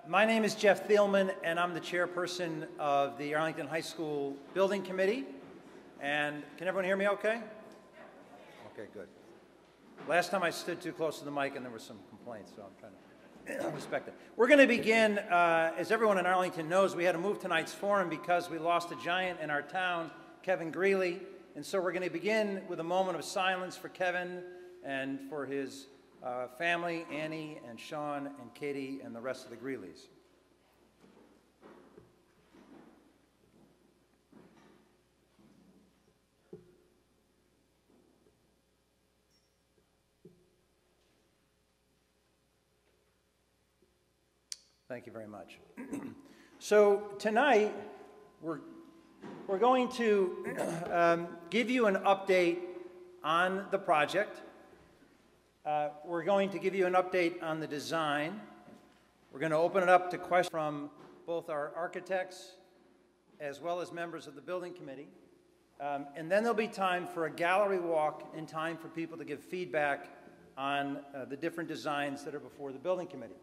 My name is Jeff Thielman, and I'm the chairperson of the Arlington High School Building Committee. And can everyone hear me okay? Okay, good. Last time I stood too close to the mic and there were some complaints, so I'm trying to respect it. We're going to begin, as everyone in Arlington knows, we had to move tonight's forum because we lost a giant in our town, Kevin Greeley. And so we're going to begin with a moment of silence for Kevin and for his family, Annie and Sean and Katie and the rest of the Greeleys. Thank you very much. So tonight we're going to give you an update on the project. We're going to give you an update on the design. We're going to open it up to questions from both our architects as well as members of the building committee. And then there'll be time for a gallery walk and time for people to give feedback on the different designs that are before the building committee.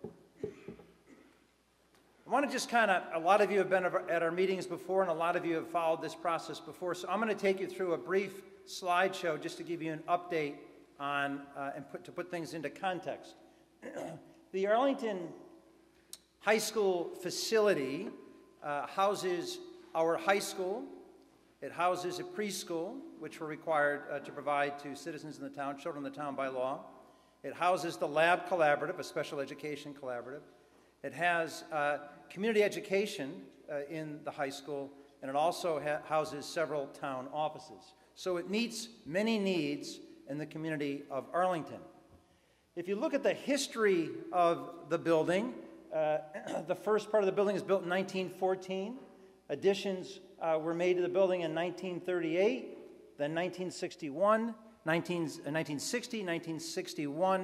I want to just a lot of you have been at our meetings before and a lot of you have followed this process before, so I'm going to take you through a brief slideshow just to give you an update on, to put things into context. The Arlington High School facility houses our high school. It houses a preschool, which we're required to provide to citizens in the town, children in the town by law. It houses the Lab Collaborative, a special education collaborative. It has community education in the high school, and it also houses several town offices. So it meets many needs in the community of Arlington. If you look at the history of the building, the first part of the building is built in 1914. Additions were made to the building in 1938, then 1961, 1960, 1961,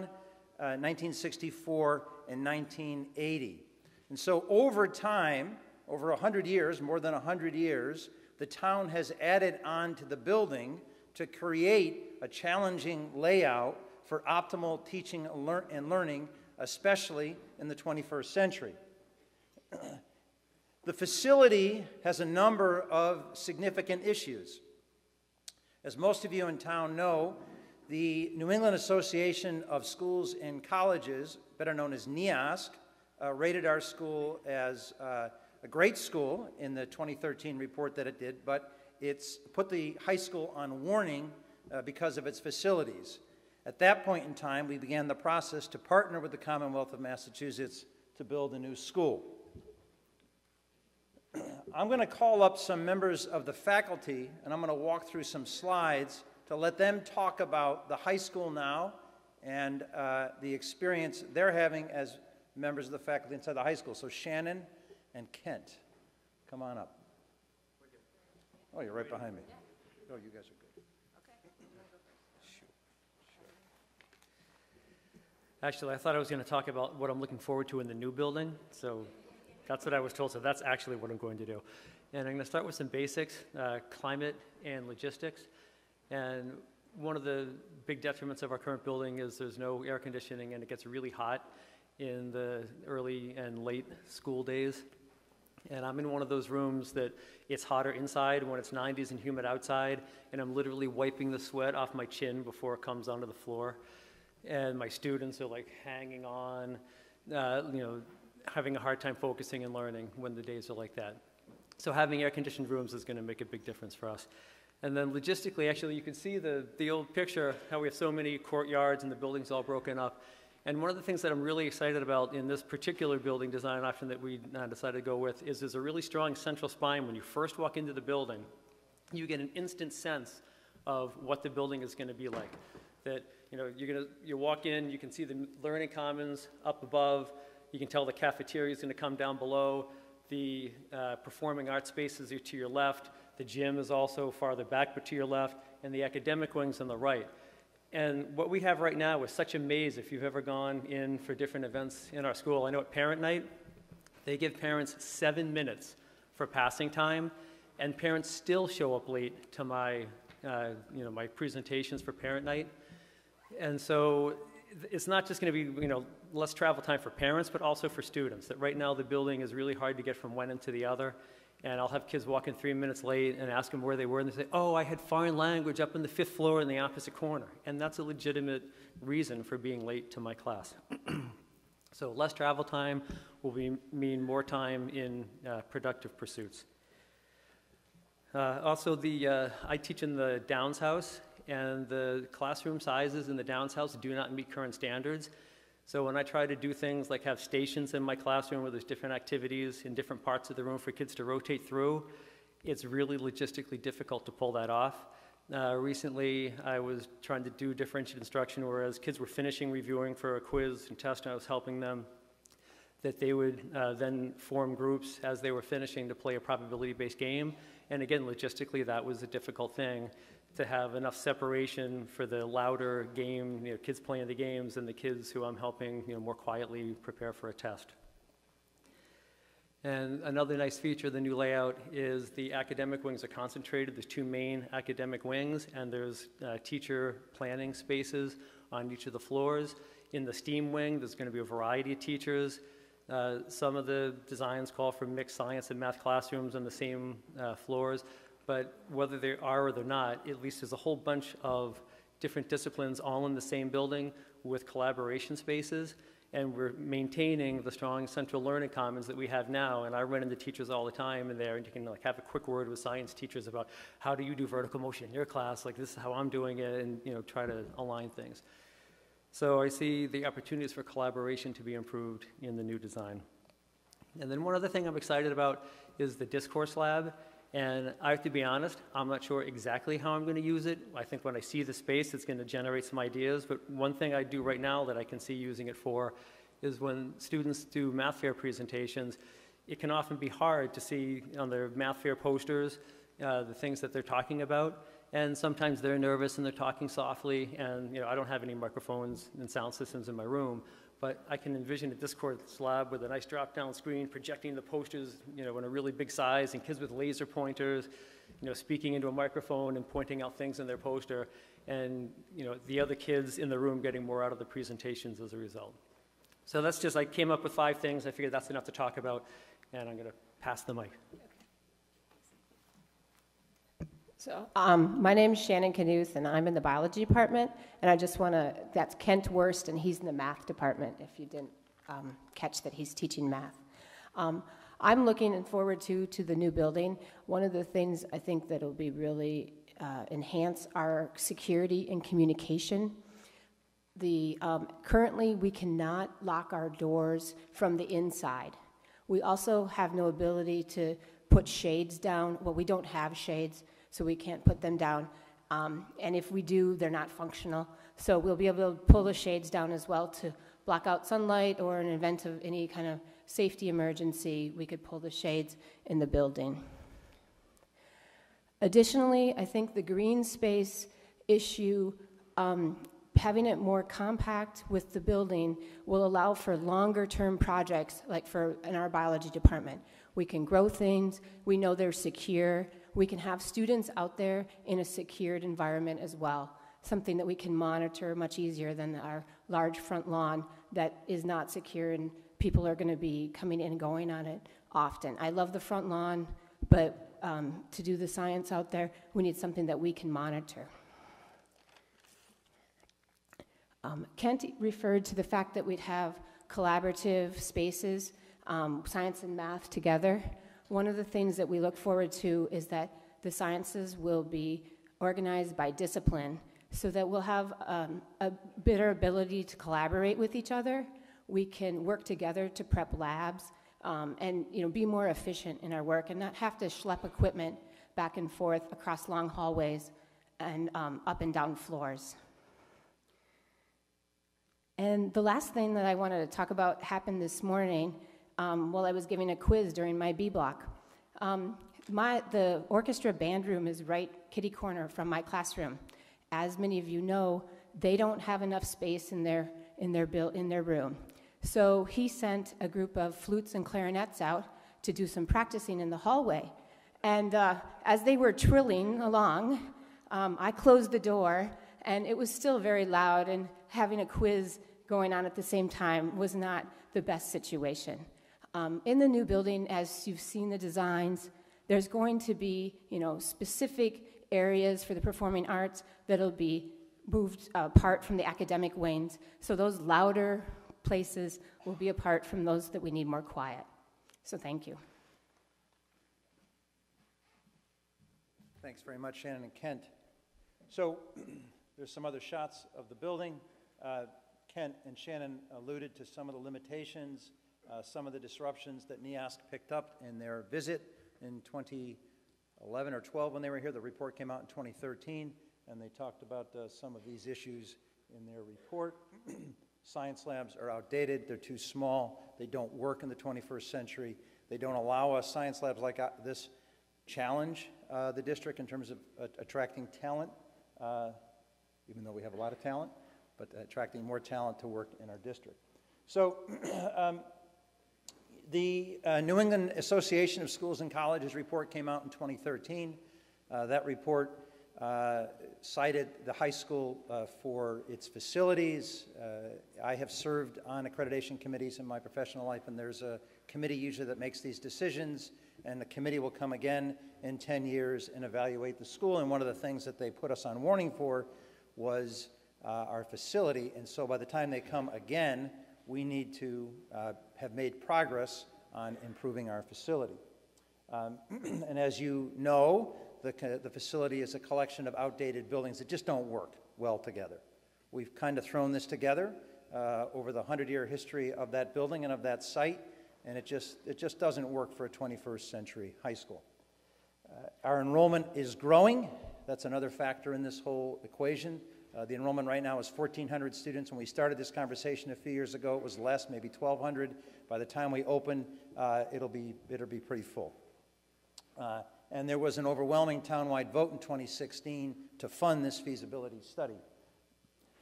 1964, and 1980. And so over time, over 100 years, more than 100 years, the town has added on to the building to create a challenging layout for optimal teaching and learning, especially in the 21st century. The facility has a number of significant issues. As most of you in town know, the New England Association of Schools and Colleges, better known as NEASC, rated our school as a great school in the 2013 report that it did, but it's put the high school on warning because of its facilities. At that point in time, we began the process to partner with the Commonwealth of Massachusetts to build a new school. I'm going to call up some members of the faculty, and I'm going to walk through some slides to let them talk about the high school now and the experience they're having as members of the faculty inside the high school. So Shannon and Kent, come on up. Oh, you're right behind me. Oh, you guys are good. Okay. Shoot. Actually, I thought I was going to talk about what I'm looking forward to in the new building, so that's what I was told, so that's actually what I'm going to do. And I'm going to start with some basics, climate and logistics. And one of the big detriments of our current building is there's no air conditioning and it gets really hot in the early and late school days. And I'm in one of those rooms that it's hotter inside when it's 90s and humid outside, and I'm literally wiping the sweat off my chin before it comes onto the floor. And my students are like hanging on, having a hard time focusing and learning when the days are like that. So having air-conditioned rooms is going to make a big difference for us. And then logistically, actually, you can see the old picture, how we have so many courtyards and the building's all broken up. And one of the things that I'm really excited about in this particular building design option that we decided to go with is there's a really strong central spine. When you first walk into the building, you get an instant sense of what the building is going to be like. That, you walk in, you can see the learning commons up above, you can tell the cafeteria is going to come down below, the performing arts spaces are to your left, the gym is also farther back but to your left, and the academic wing's on the right. And what we have right now is such a maze. If you've ever gone in for different events in our school, I know at parent night, they give parents 7 minutes for passing time, and parents still show up late to my, my presentations for parent night. And so it's not just going to be, less travel time for parents, but also for students. That right now the building is really hard to get from one end to the other. And I'll have kids walk in 3 minutes late and ask them where they were, and they say, oh, I had foreign language up in the 5th floor in the opposite corner. And that's a legitimate reason for being late to my class. So less travel time will mean more time in productive pursuits. Also, I teach in the Downs House, and the classroom sizes in the Downs House do not meet current standards. So when I try to do things like have stations in my classroom where there's different activities in different parts of the room for kids to rotate through, it's really logistically difficult to pull that off. Recently, I was trying to do differentiated instruction, whereas kids were finishing reviewing for a quiz and test, and I was helping them, that they would then form groups as they were finishing to play a probability-based game. And again, logistically, that was a difficult thing, to have enough separation for the louder game, kids playing the games, and the kids who I'm helping, more quietly prepare for a test. And another nice feature of the new layout is the academic wings are concentrated. There's 2 main academic wings, and there's teacher planning spaces on each of the floors. In the STEAM wing, there's going to be a variety of teachers. Some of the designs call for mixed science and math classrooms on the same floors, but whether they are or they're not, at least there's a whole bunch of different disciplines all in the same building with collaboration spaces, and we're maintaining the strong central learning commons that we have now. And I run into teachers all the time in there, and you can have a quick word with science teachers about how do you do vertical motion in your class, like this is how I'm doing it, and try to align things. So I see the opportunities for collaboration to be improved in the new design. And then one other thing I'm excited about is the discourse lab. And I have to be honest, I'm not sure exactly how I'm going to use it. I think when I see the space, it's going to generate some ideas. But one thing I do right now that I can see using it for is when students do math fair presentations, it can often be hard to see on their math fair posters the things that they're talking about. And sometimes they're nervous and they're talking softly. And I don't have any microphones and sound systems in my room. But I can envision a discourse lab with a nice drop-down screen projecting the posters, in a really big size, and kids with laser pointers, speaking into a microphone and pointing out things in their poster, and the other kids in the room getting more out of the presentations as a result. So that's just, I came up with 5 things. I figured that's enough to talk about, and I'm going to pass the mic. So my name is Shannon Knuth, and I'm in the biology department, and I just want to, that's Kent Wurst, and he's in the math department, if you didn't catch that he's teaching math. I'm looking forward to the new building. One of the things I think that will be really enhance our security and communication. Currently, we cannot lock our doors from the inside. We also have no ability to put shades down. Well, we don't have shades, so we can't put them down. And if we do, they're not functional. So we'll be able to pull the shades down as well to block out sunlight, or in an event of any kind of safety emergency, we could pull the shades in the building. Additionally, I think the green space issue, having it more compact with the building will allow for longer term projects, like in our biology department. We can grow things, we know they're secure, we can have students out there in a secured environment as well, something that we can monitor much easier than our large front lawn that is not secure, and people are going to be coming in and going on it often. I love the front lawn, but to do the science out there, we need something that we can monitor. Kent referred to the fact that we'd have collaborative spaces, science and math together. One of the things that we look forward to is that the sciences will be organized by discipline, so that we'll have a better ability to collaborate with each other. We can work together to prep labs, and be more efficient in our work and not have to schlep equipment back and forth across long hallways and up and down floors. And the last thing that I wanted to talk about happened this morning while I was giving a quiz during my B block. The orchestra band room is right kitty corner from my classroom. As many of you know, they don't have enough space in their room. So he sent a group of flutes and clarinets out to do some practicing in the hallway. And as they were trilling along, I closed the door and it was still very loud, and having a quiz going on at the same time was not the best situation. In the new building, as you've seen the designs, there's going to be, specific areas for the performing arts that'll be moved apart from the academic wings. So those louder places will be apart from those that we need more quiet. So thank you. Thanks very much, Shannon and Kent. So there's some other shots of the building. Kent and Shannon alluded to some of the limitations, some of the disruptions that NEASC picked up in their visit in 2011 or 12 when they were here. The report came out in 2013, and they talked about some of these issues in their report. Science labs are outdated. They're too small. They don't work in the 21st century. They don't allow us, science labs like this, challenge the district in terms of attracting talent, even though we have a lot of talent, but attracting more talent to work in our district. So the New England Association of Schools and Colleges report came out in 2013. That report cited the high school for its facilities. I have served on accreditation committees in my professional life, and there's a committee usually that makes these decisions, and the committee will come again in 10 years and evaluate the school. And one of the things that they put us on warning for was our facility. And so by the time they come again, we need to have made progress on improving our facility. And as you know, the facility is a collection of outdated buildings that just don't work well together. We've kind of thrown this together over the 100-year history of that building and of that site, and it just doesn't work for a 21st century high school. Our enrollment is growing. That's another factor in this whole equation. The enrollment right now is 1,400 students. When we started this conversation a few years ago, it was less, maybe 1,200. By the time we open, it'll be pretty full. And there was an overwhelming townwide vote in 2016 to fund this feasibility study.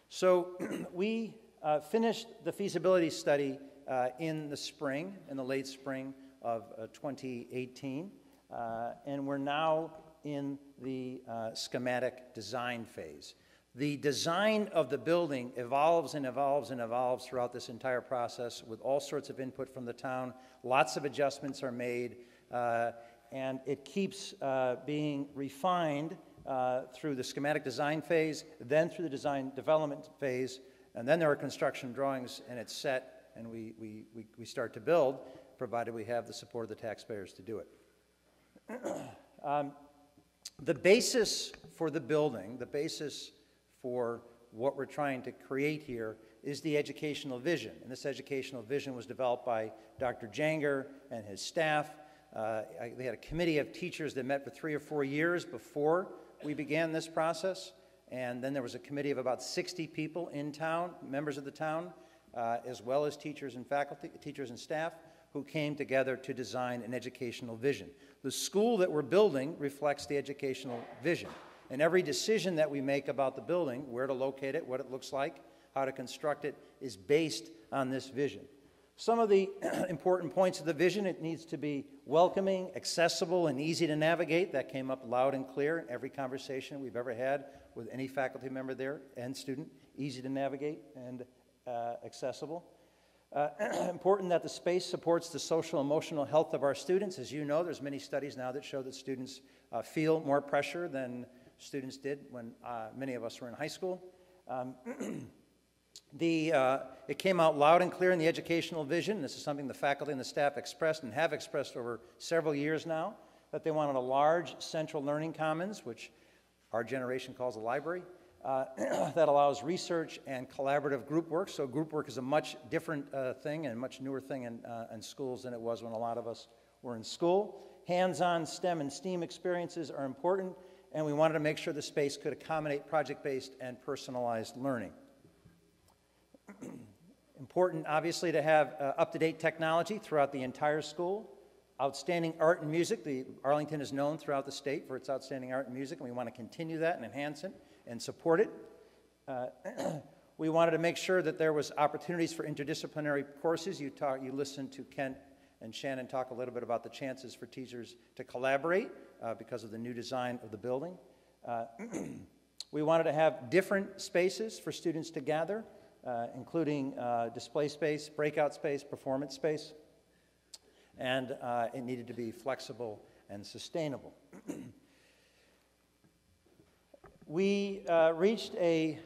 So we finished the feasibility study in the late spring of 2018, and we're now in the schematic design phase. The design of the building evolves and evolves and evolves throughout this entire process with all sorts of input from the town. Lots of adjustments are made, and it keeps being refined through the schematic design phase, then through the design development phase, and then there are construction drawings, and it's set, and we start to build, provided we have the support of the taxpayers to do it. The basis for the building, the basis for what we're trying to create here is the educational vision. And this educational vision was developed by Dr. Janger and his staff. They had a committee of teachers that met for 3 or 4 years before we began this process. And then there was a committee of about 60 people in town, members of the town, as well as teachers and faculty, teachers and staff, who came together to design an educational vision. The school that we're building reflects the educational vision. And every decision that we make about the building, where to locate it, what it looks like, how to construct it, is based on this vision. Some of the important points of the vision: it needs to be welcoming, accessible, and easy to navigate. That came up loud and clear in every conversation we've ever had with any faculty member there and student. Easy to navigate and accessible. Important that the space supports the social emotional health of our students. As you know, there's many studies now that show that students feel more pressure than students did when many of us were in high school. It came out loud and clear in the educational vision. This is something the faculty and the staff expressed and have expressed over several years now, that they wanted a large central learning commons, which our generation calls a library, that allows research and collaborative group work. So group work is a much different thing and much newer thing in schools than it was when a lot of us were in school. Hands-on STEM and STEAM experiences are important, and we wanted to make sure the space could accommodate project-based and personalized learning. Important, obviously, to have up-to-date technology throughout the entire school. Outstanding art and music. Arlington is known throughout the state for its outstanding art and music, and we want to continue that and enhance it and support it. We wanted to make sure that there was opportunities for interdisciplinary courses. You listened to Kent and Shannon talk a little bit about the chances for teachers to collaborate because of the new design of the building. We wanted to have different spaces for students to gather, including display space, breakout space, performance space, and it needed to be flexible and sustainable. We reached a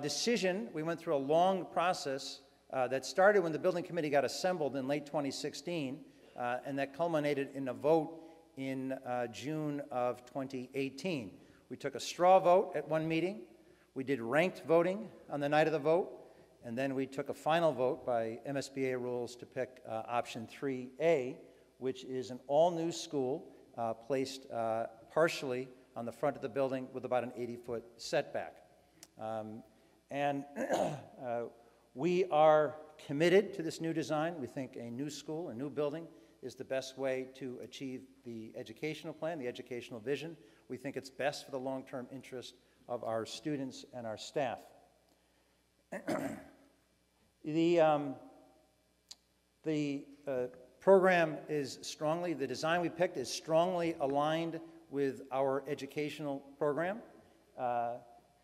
decision. We went through a long process that started when the building committee got assembled in late 2016, and that culminated in a vote in June of 2018. We took a straw vote at one meeting. We did ranked voting on the night of the vote, and then we took a final vote by MSBA rules to pick option 3A, which is an all-new school placed partially on the front of the building with about an 80-foot setback. We are committed to this new design. We think a new school, a new building, is the best way to achieve the educational plan, the educational vision. We think it's best for the long-term interest of our students and our staff. The program is strongly, the design we picked is strongly aligned with our educational program.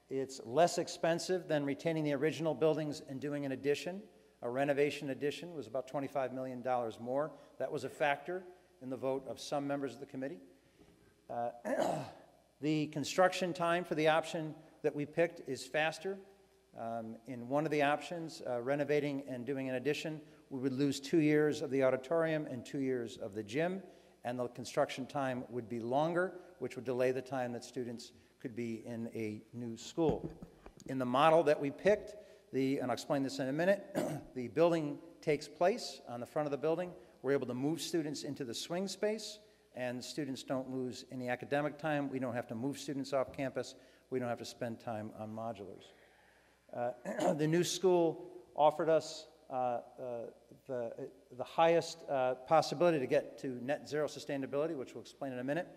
It's less expensive than retaining the original buildings and doing an addition. A renovation addition was about $25 million more. That was a factor in the vote of some members of the committee. The construction time for the option that we picked is faster. In one of the options, renovating and doing an addition, we would lose 2 years of the auditorium and 2 years of the gym, and the construction time would be longer, which would delay the time that students could be in a new school. In the model that we picked, and I'll explain this in a minute, the building takes place on the front of the building. We're able to move students into the swing space, and students don't lose any academic time. We don't have to move students off campus. We don't have to spend time on modulars. The new school offered us the highest possibility to get to net zero sustainability, which we'll explain in a minute.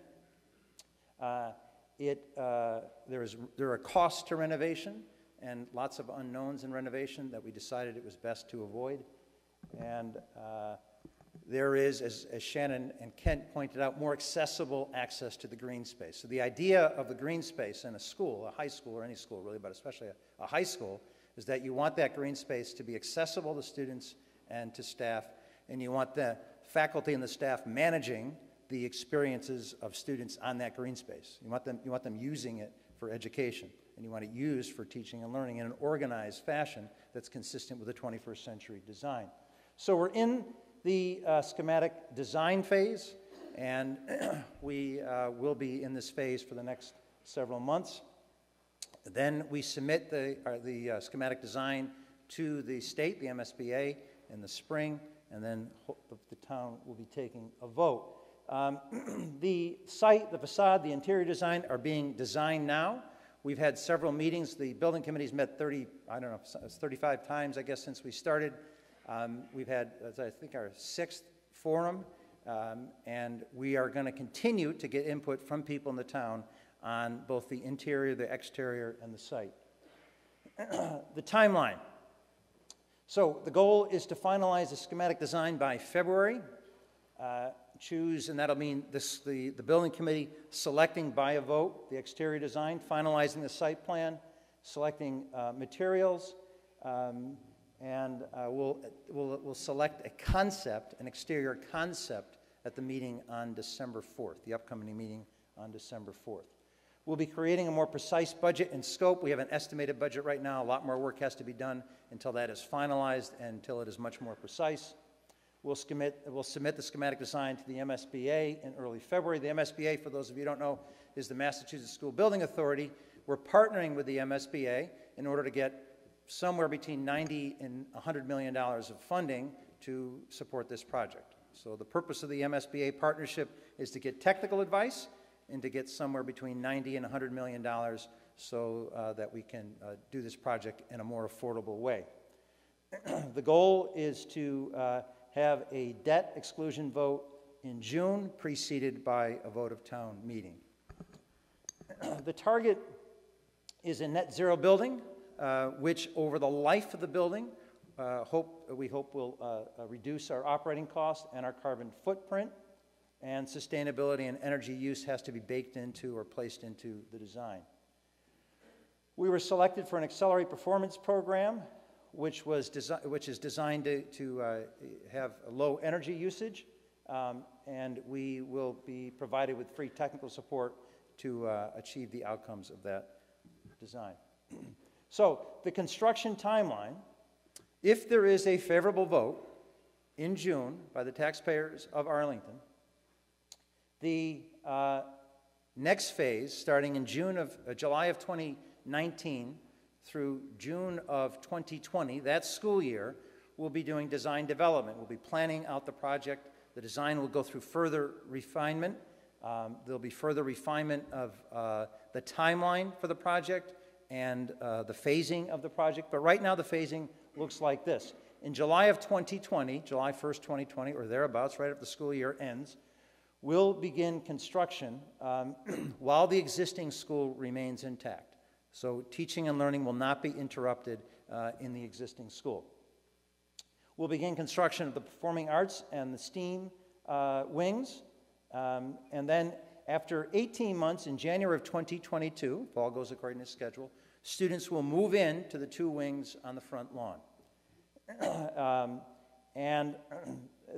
There are costs to renovation and lots of unknowns in renovation that we decided it was best to avoid. And there is, as Shannon and Kent pointed out, more accessible access to the green space. So the idea of the green space in a school, a high school or any school really, but especially a high school, is that you want that green space to be accessible to students and to staff, and you want the faculty and the staff managing the experiences of students on that green space. You want them using it for education, and you want it used for teaching and learning in an organized fashion that's consistent with the 21st century design. So we're in the schematic design phase, and we will be in this phase for the next several months. Then we submit the schematic design to the state, the MSBA, in the spring, and then the town will be taking a vote. The site, the facade, the interior design are being designed now. We've had several meetings. The building committee's met 35 times, I guess, since we started. We've had, I think, our 6th forum, and we are going to continue to get input from people in the town on both the interior, the exterior, and the site. The timeline. So the goal is to finalize the schematic design by February. And that'll mean the building committee selecting by a vote the exterior design, finalizing the site plan, selecting materials, and we'll select a concept, an exterior concept, at the meeting on December 4th, the upcoming meeting on December 4th. We'll be creating a more precise budget and scope. We have an estimated budget right now. A lot more work has to be done until that is finalized and until it is much more precise. We'll submit the schematic design to the MSBA in early February. The MSBA, for those of you who don't know, is the Massachusetts School Building Authority. We're partnering with the MSBA in order to get somewhere between $90 and $100 million of funding to support this project. So the purpose of the MSBA partnership is to get technical advice and to get somewhere between $90 and $100 million so that we can do this project in a more affordable way. The goal is to have a debt exclusion vote in June, preceded by a vote of town meeting. The target is a net zero building, which over the life of the building, we hope will reduce our operating costs and our carbon footprint, and sustainability and energy use has to be baked into or placed into the design. We were selected for an Accelerate Performance program, which is designed to have a low energy usage, and we will be provided with free technical support to achieve the outcomes of that design. So the construction timeline, if there is a favorable vote in June by the taxpayers of Arlington, the next phase, starting in July of 2019 through June of 2020, that school year, we'll be doing design development. We'll be planning out the project. The design will go through further refinement. There'll be further refinement of the timeline for the project and the phasing of the project. But right now, the phasing looks like this. In July of 2020, July 1st, 2020, or thereabouts, right after the school year ends, we'll begin construction while the existing school remains intact. So teaching and learning will not be interrupted in the existing school. We'll begin construction of the performing arts and the STEAM wings. And then after 18 months, in January of 2022, if all goes according to schedule, students will move in to the 2 wings on the front lawn. So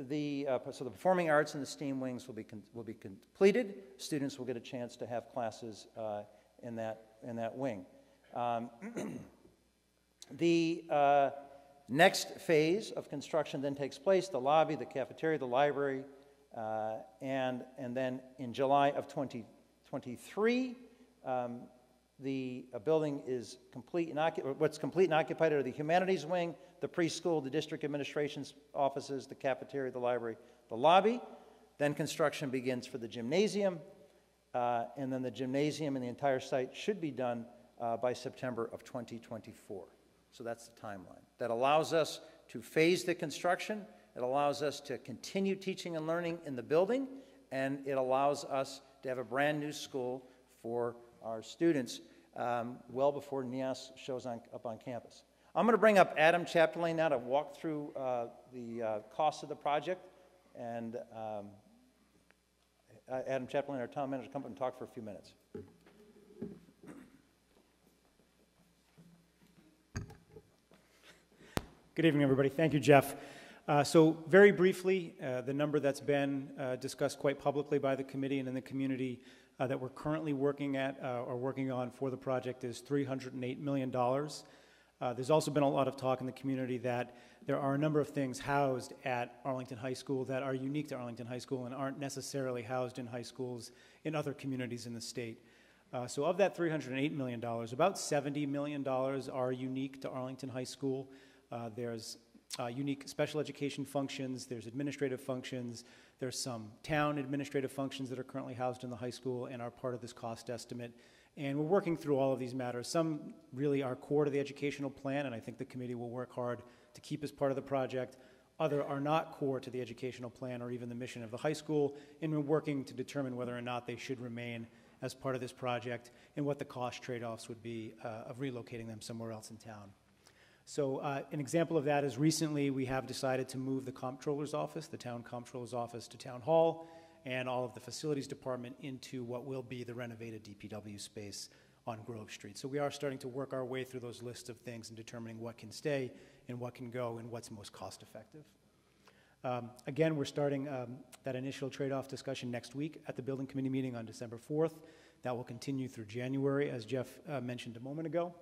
the performing arts and the STEAM wings will be completed. Students will get a chance to have classes in that wing. The next phase of construction then takes place: the lobby, the cafeteria, the library, and then in July of 2023, the building is complete and occupied. What's complete and occupied are the humanities wing, the preschool, the district administration's offices, the cafeteria, the library, the lobby. Then construction begins for the gymnasium, and then the gymnasium and the entire site should be done by September of 2024. So that's the timeline. That allows us to phase the construction. It allows us to continue teaching and learning in the building, and it allows us to have a brand new school for our students well before NEAS shows up on campus. I'm going to bring up Adam Chapdelaine now to walk through the cost of the project, and Adam Chapdelaine, our town manager, come up and talk for a few minutes. Good evening, everybody. Thank you, Jeff. So very briefly, the number that's been discussed quite publicly by the committee and in the community that we're currently working at or working on for the project is $308 million. There's also been a lot of talk in the community that there are a number of things housed at Arlington High School that are unique to Arlington High School and aren't necessarily housed in high schools in other communities in the state. So of that $308 million, about $70 million are unique to Arlington High School. There's unique special education functions, there's administrative functions, there's some town administrative functions that are currently housed in the high school and are part of this cost estimate. And we're working through all of these matters. Some really are core to the educational plan, and I think the committee will work hard to keep as part of the project. Other are not core to the educational plan or even the mission of the high school, and we're working to determine whether or not they should remain as part of this project and what the cost trade-offs would be of relocating them somewhere else in town. So an example of that is recently we have decided to move the comptroller's office, the town comptroller's office, to town hall, and all of the facilities department into what will be the renovated DPW space on Grove Street. So we are starting to work our way through those lists of things and determining what can stay and what can go and what's most cost effective. Again, we're starting that initial trade-off discussion next week at the building committee meeting on December 4th. That will continue through January, as Jeff mentioned a moment ago.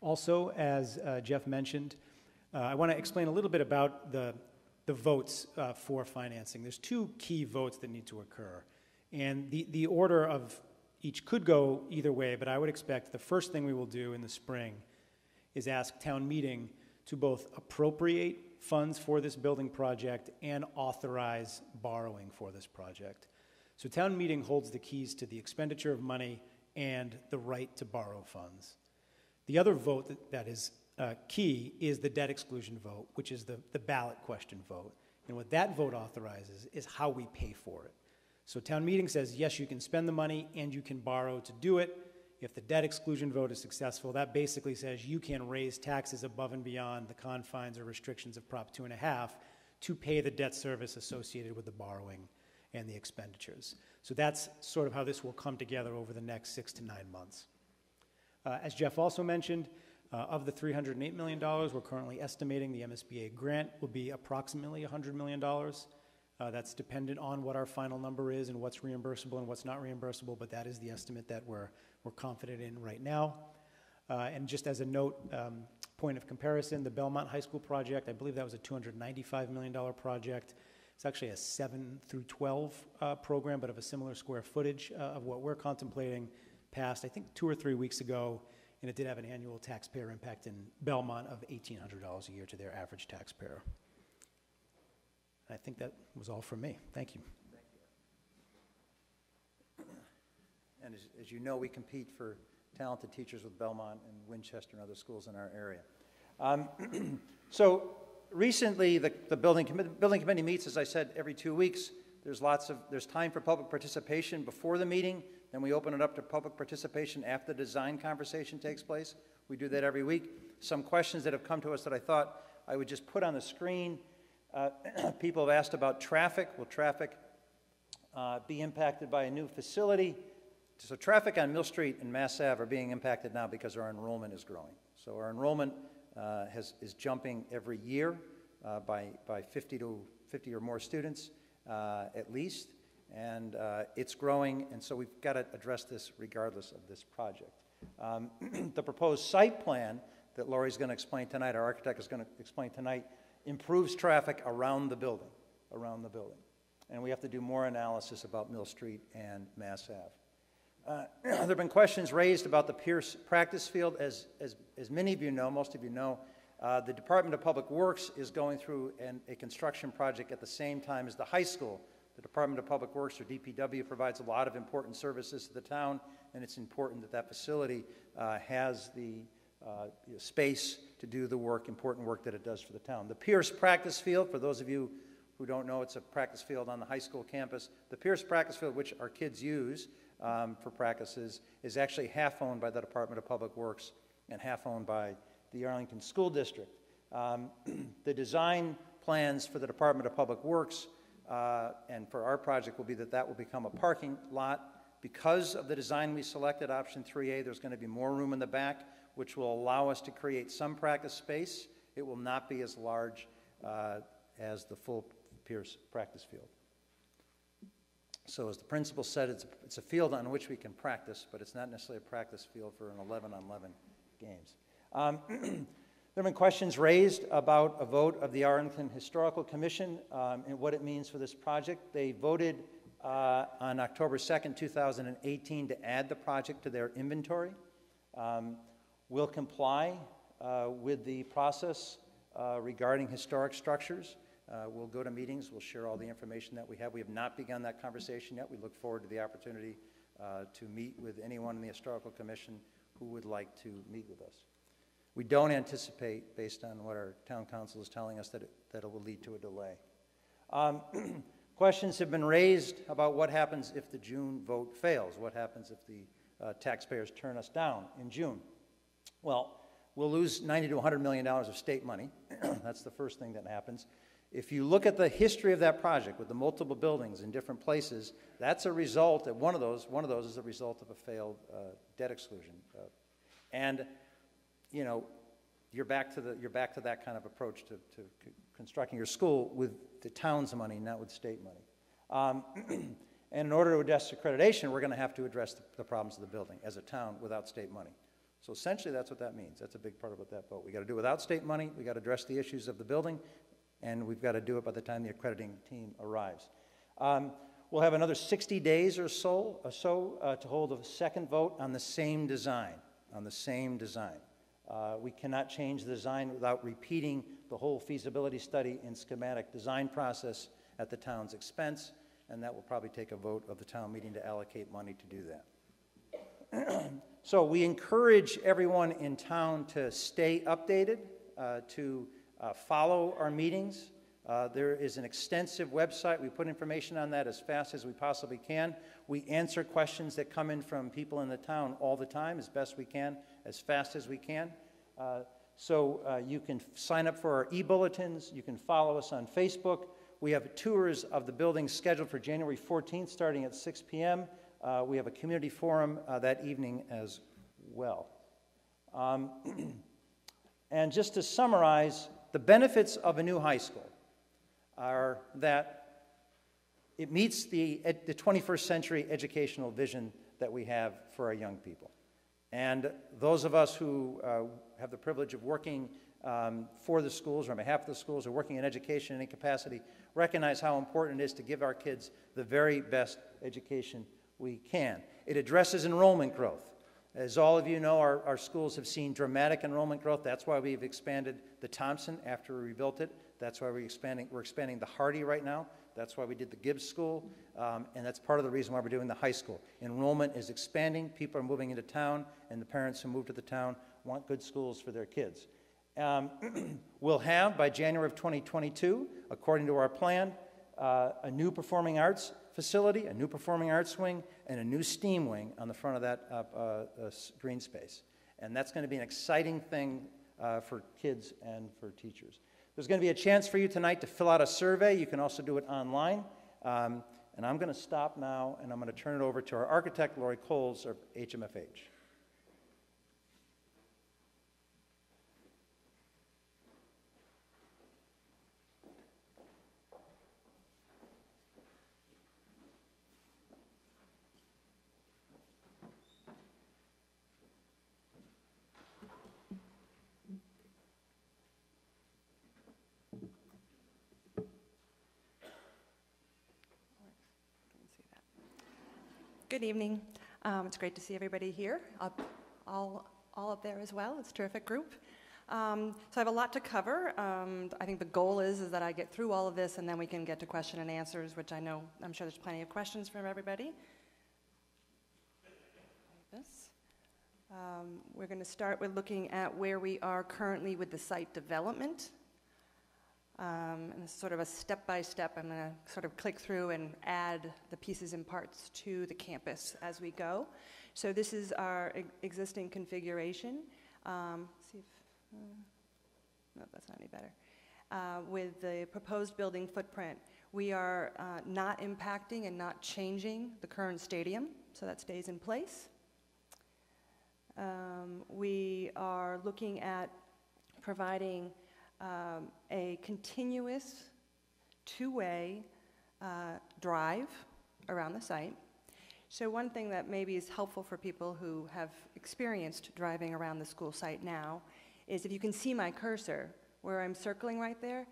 Also, as Jeff mentioned, I want to explain a little bit about the votes for financing. There's 2 key votes that need to occur. And the order of each could go either way, but I would expect the first thing we will do in the spring is ask town meeting to both appropriate funds for this building project and authorize borrowing for this project. So town meeting holds the keys to the expenditure of money and the right to borrow funds. The other vote that is key is the debt exclusion vote, which is the ballot question vote. And what that vote authorizes is how we pay for it. So town meeting says, yes, you can spend the money and you can borrow to do it. If the debt exclusion vote is successful, that basically says you can raise taxes above and beyond the confines or restrictions of Prop 2.5 to pay the debt service associated with the borrowing and the expenditures. So that's sort of how this will come together over the next 6 to 9 months. As Jeff also mentioned, of the $308 million, we're currently estimating the MSBA grant will be approximately $100 million. That's dependent on what our final number is and what's reimbursable and what's not reimbursable, but that is the estimate that we're confident in right now. And just as a note, point of comparison, the Belmont High School project, I believe that was a $295 million project. It's actually a 7 through 12 program, but of a similar square footage of what we're contemplating, passed, I think, 2 or 3 weeks ago, and it did have an annual taxpayer impact in Belmont of $1,800 a year to their average taxpayer. I think that was all from me. Thank you. And as you know, we compete for talented teachers with Belmont and Winchester and other schools in our area. So recently, the building committee meets, as I said, every 2 weeks. There's time for public participation before the meeting. Then we open it up to public participation after the design conversation takes place. We do that every week. Some questions that have come to us that I thought I would just put on the screen. People have asked about traffic. Will traffic be impacted by a new facility? So traffic on Mill Street and Mass Ave are being impacted now because our enrollment is growing. So our enrollment is jumping every year by 50 or more students at least. And it's growing, and so we've got to address this regardless of this project. The proposed site plan that Lori's going to explain tonight, our architect is going to explain tonight, improves traffic around the building, And we have to do more analysis about Mill Street and Mass Ave. There have been questions raised about the Pierce practice field. As many of you know, most of you know, the Department of Public Works is going through a construction project at the same time as the high school. The Department of Public Works, or DPW, provides a lot of important services to the town, and it's important that that facility has the space to do the important work that it does for the town. The Pierce practice field, for those of you who don't know, it's a practice field on the high school campus. The Pierce practice field, which our kids use for practices, is actually half owned by the Department of Public Works and half owned by the Arlington School District. The design plans for the Department of Public Works and for our project will be that will become a parking lot. Because of the design we selected, option 3A, there's going to be more room in the back, which will allow us to create some practice space. It will not be as large as the full Pierce practice field. So as the principal said, it's a field on which we can practice, but it's not necessarily a practice field for an 11-on-11 games. There have been questions raised about a vote of the Arlington Historical Commission and what it means for this project. They voted on October 2nd, 2018 to add the project to their inventory. We'll comply with the process regarding historic structures. We'll go to meetings. We'll share all the information that we have. We have not begun that conversation yet. We look forward to the opportunity to meet with anyone in the Historical Commission who would like to meet with us. We don't anticipate, based on what our town council is telling us, that it will lead to a delay. Questions have been raised about what happens if the June vote fails. What happens if the taxpayers turn us down in June? Well, we'll lose $90 to $100 million of state money. That's the first thing that happens. If you look at the history of that project with the multiple buildings in different places, that's a result that one of those is a result of a failed debt exclusion. And you know, you're back to that kind of approach to constructing your school with the town's money, not with state money. And in order to address accreditation, we're going to have to address the problems of the building as a town without state money. So essentially, that's what that means. That's a big part of what that vote. We got to do it without state money. We got to address the issues of the building, and we've got to do it by the time the accrediting team arrives. We'll have another 60 days or so to hold a second vote on the same design. We cannot change the design without repeating the whole feasibility study and schematic design process at the town's expense, and that will probably take a vote of the town meeting to allocate money to do that. So we encourage everyone in town to stay updated, to follow our meetings. There is an extensive website. We put information on that as fast as we possibly can. We answer questions that come in from people in the town all the time as best we can, as fast as we can. So you can sign up for our e-bulletins. You can follow us on Facebook. We have tours of the building scheduled for January 14th starting at 6 p.m. We have a community forum that evening as well. And just to summarize, the benefits of a new high school are that it meets the 21st century educational vision that we have for our young people. And those of us who have the privilege of working for the schools or on behalf of the schools or working in education in any capacity recognize how important it is to give our kids the very best education we can. It addresses enrollment growth. As all of you know, our schools have seen dramatic enrollment growth. That's why we've expanded the Thompson after we rebuilt it. That's why we're expanding the Hardy right now. That's why we did the Gibbs School, and that's part of the reason why we're doing the high school. Enrollment is expanding. People are moving into town, and the parents who move to the town want good schools for their kids. We'll have, by January of 2022, according to our plan, a new performing arts facility, a new performing arts wing, and a new STEAM wing on the front of that green space. And that's going to be an exciting thing for kids and for teachers. There's going to be a chance for you tonight to fill out a survey. You can also do it online. And I'm going to stop now, and I'm going to turn it over to our architect, Lori Coles, of HMFH. Good evening. It's great to see everybody here, all up there as well. It's a terrific group. So I have a lot to cover. I think the goal is that I get through all of this and then we can get to question and answers, which I'm sure there's plenty of questions from everybody. We're going to start with looking at where we are currently with the site development. And this is sort of a step-by-step. I'm going to sort of click through and add the pieces and parts to the campus as we go. So this is our existing configuration. See if, no, that's not any better. With the proposed building footprint, we are not impacting and not changing the current stadium, so that stays in place. We are looking at providing a continuous two-way drive around the site. So one thing that maybe is helpful for people who have experienced driving around the school site now is if you can see my cursor where I'm circling right there,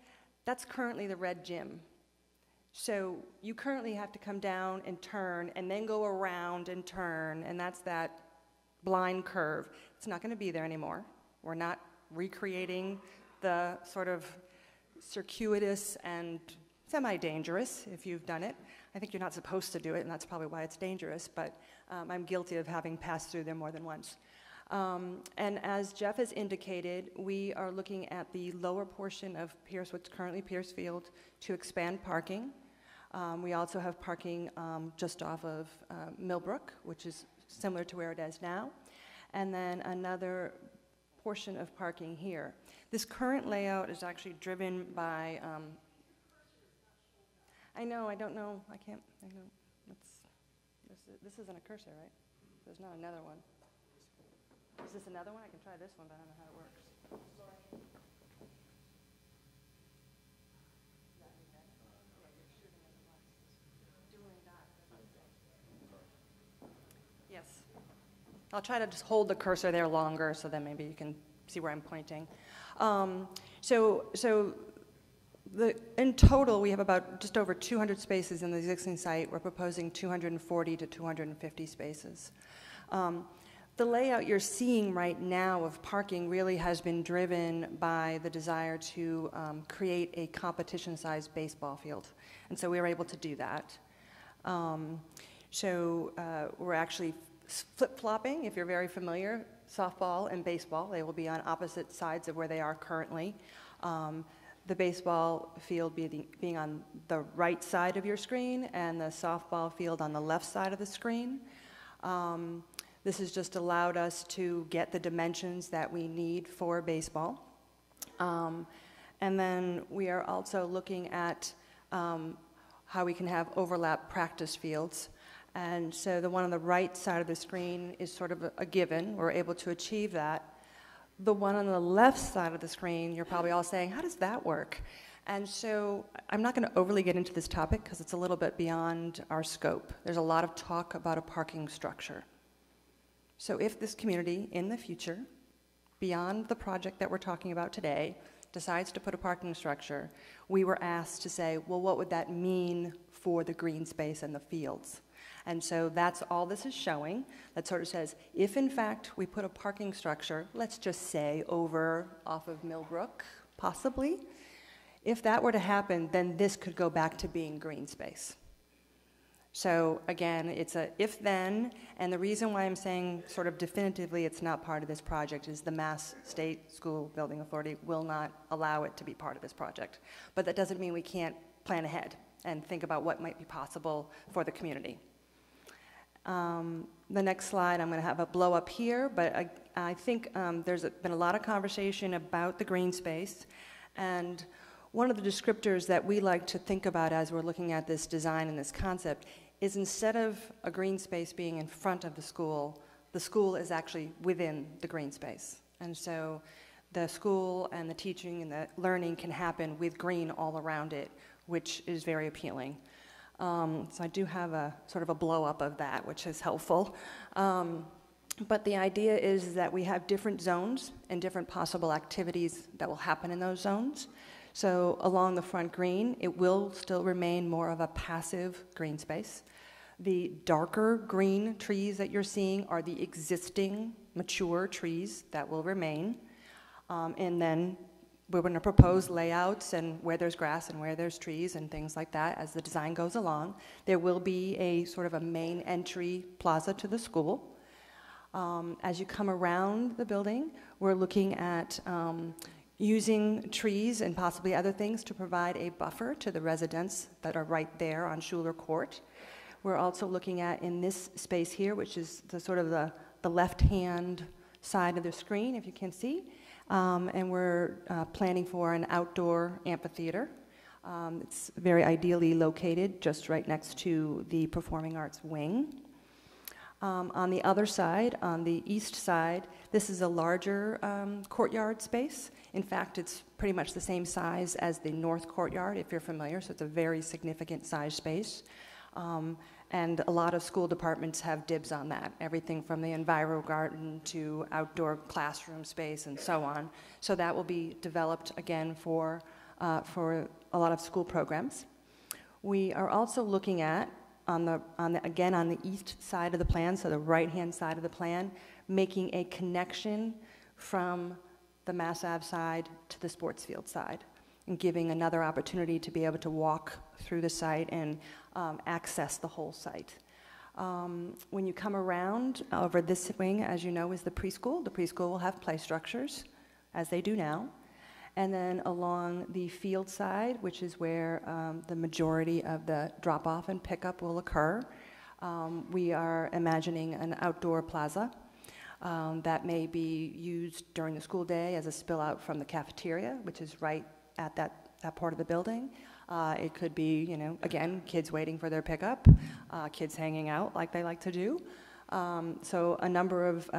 that's currently the red gym. So you currently have to come down and turn and then go around and turn, and that's that blind curve. It's not going to be there anymore. We're not recreating the sort of circuitous and semi-dangerous, if you've done it. I think you're not supposed to do it, and that's probably why it's dangerous, but I'm guilty of having passed through there more than once. And as Jeff has indicated, we are looking at the lower portion of Pierce, what's currently Pierce Field, to expand parking. We also have parking just off of Millbrook, which is similar to where it is now, and then another portion of parking here. This current layout is actually driven by, I don't know, this isn't a cursor, right? There's not another one. Is this another one? I can try this one, but I don't know how it works. Yes. I'll try to just hold the cursor there longer so then maybe you can see where I'm pointing. In total, we have about just over 200 spaces in the existing site. We're proposing 240 to 250 spaces. The layout you're seeing right now of parking really has been driven by the desire to create a competition-sized baseball field. And so we were able to do that. We're actually flip-flopping, if you're very familiar, softball and baseball. They will be on opposite sides of where they are currently. The baseball field being on the right side of your screen and the softball field on the left side of the screen. This has just allowed us to get the dimensions that we need for baseball. And then we are also looking at how we can have overlap practice fields. And so the one on the right side of the screen is sort of a given. We're able to achieve that. The one on the left side of the screen, you're probably all saying, how does that work? And so I'm not going to overly get into this topic because it's a little bit beyond our scope. There's a lot of talk about a parking structure. So if this community in the future, beyond the project that we're talking about today, decides to put a parking structure, we were asked to say, well, what would that mean for the green space and the fields? And so that's all this is showing. That sort of says, if in fact we put a parking structure, let's just say over off of Millbrook, possibly, if that were to happen, then this could go back to being green space. So again, it's a if-then, and the reason why I'm saying sort of definitively it's not part of this project is the Mass State School Building Authority will not allow it to be part of this project. But that doesn't mean we can't plan ahead and think about what might be possible for the community. The next slide, I'm going to have a blow up here, but I think there's been a lot of conversation about the green space, and one of the descriptors that we like to think about as we're looking at this design and this concept is instead of a green space being in front of the school is actually within the green space. And so the school and the teaching and the learning can happen with green all around it, which is very appealing. So I do have a sort of a blow up of that, which is helpful. But the idea is that we have different zones and different possible activities that will happen in those zones. So along the front green, it will still remain more of a passive green space. The darker green trees that you're seeing are the existing mature trees that will remain. And then we're going to propose layouts and where there's grass and where there's trees and things like that as the design goes along. There will be a sort of a main entry plaza to the school. As you come around the building, we're looking at using trees and possibly other things to provide a buffer to the residents that are right there on Schuler Court. We're also looking at in this space here, which is the sort of the left-hand side of the screen, if you can see, and we're planning for an outdoor amphitheater. It's very ideally located just right next to the Performing Arts Wing. On the other side, on the east side, this is a larger courtyard space. In fact, it's pretty much the same size as the north courtyard, if you're familiar, so it's a very significant size space. And a lot of school departments have dibs on that, everything from the Enviro Garden to outdoor classroom space and so on. So that will be developed again for a lot of school programs. We are also looking at again on the east side of the plan, so the right-hand side of the plan, making a connection from the Mass Ave side to the sports field side, and giving another opportunity to be able to walk through the site and access the whole site. When you come around over this wing, as you know, is the preschool. The preschool will have play structures, as they do now. And then along the field side, which is where the majority of the drop-off and pickup will occur, we are imagining an outdoor plaza that may be used during the school day as a spill out from the cafeteria, which is right at that part of the building. It could be, you know, again, kids waiting for their pickup, kids hanging out like they like to do. So a number of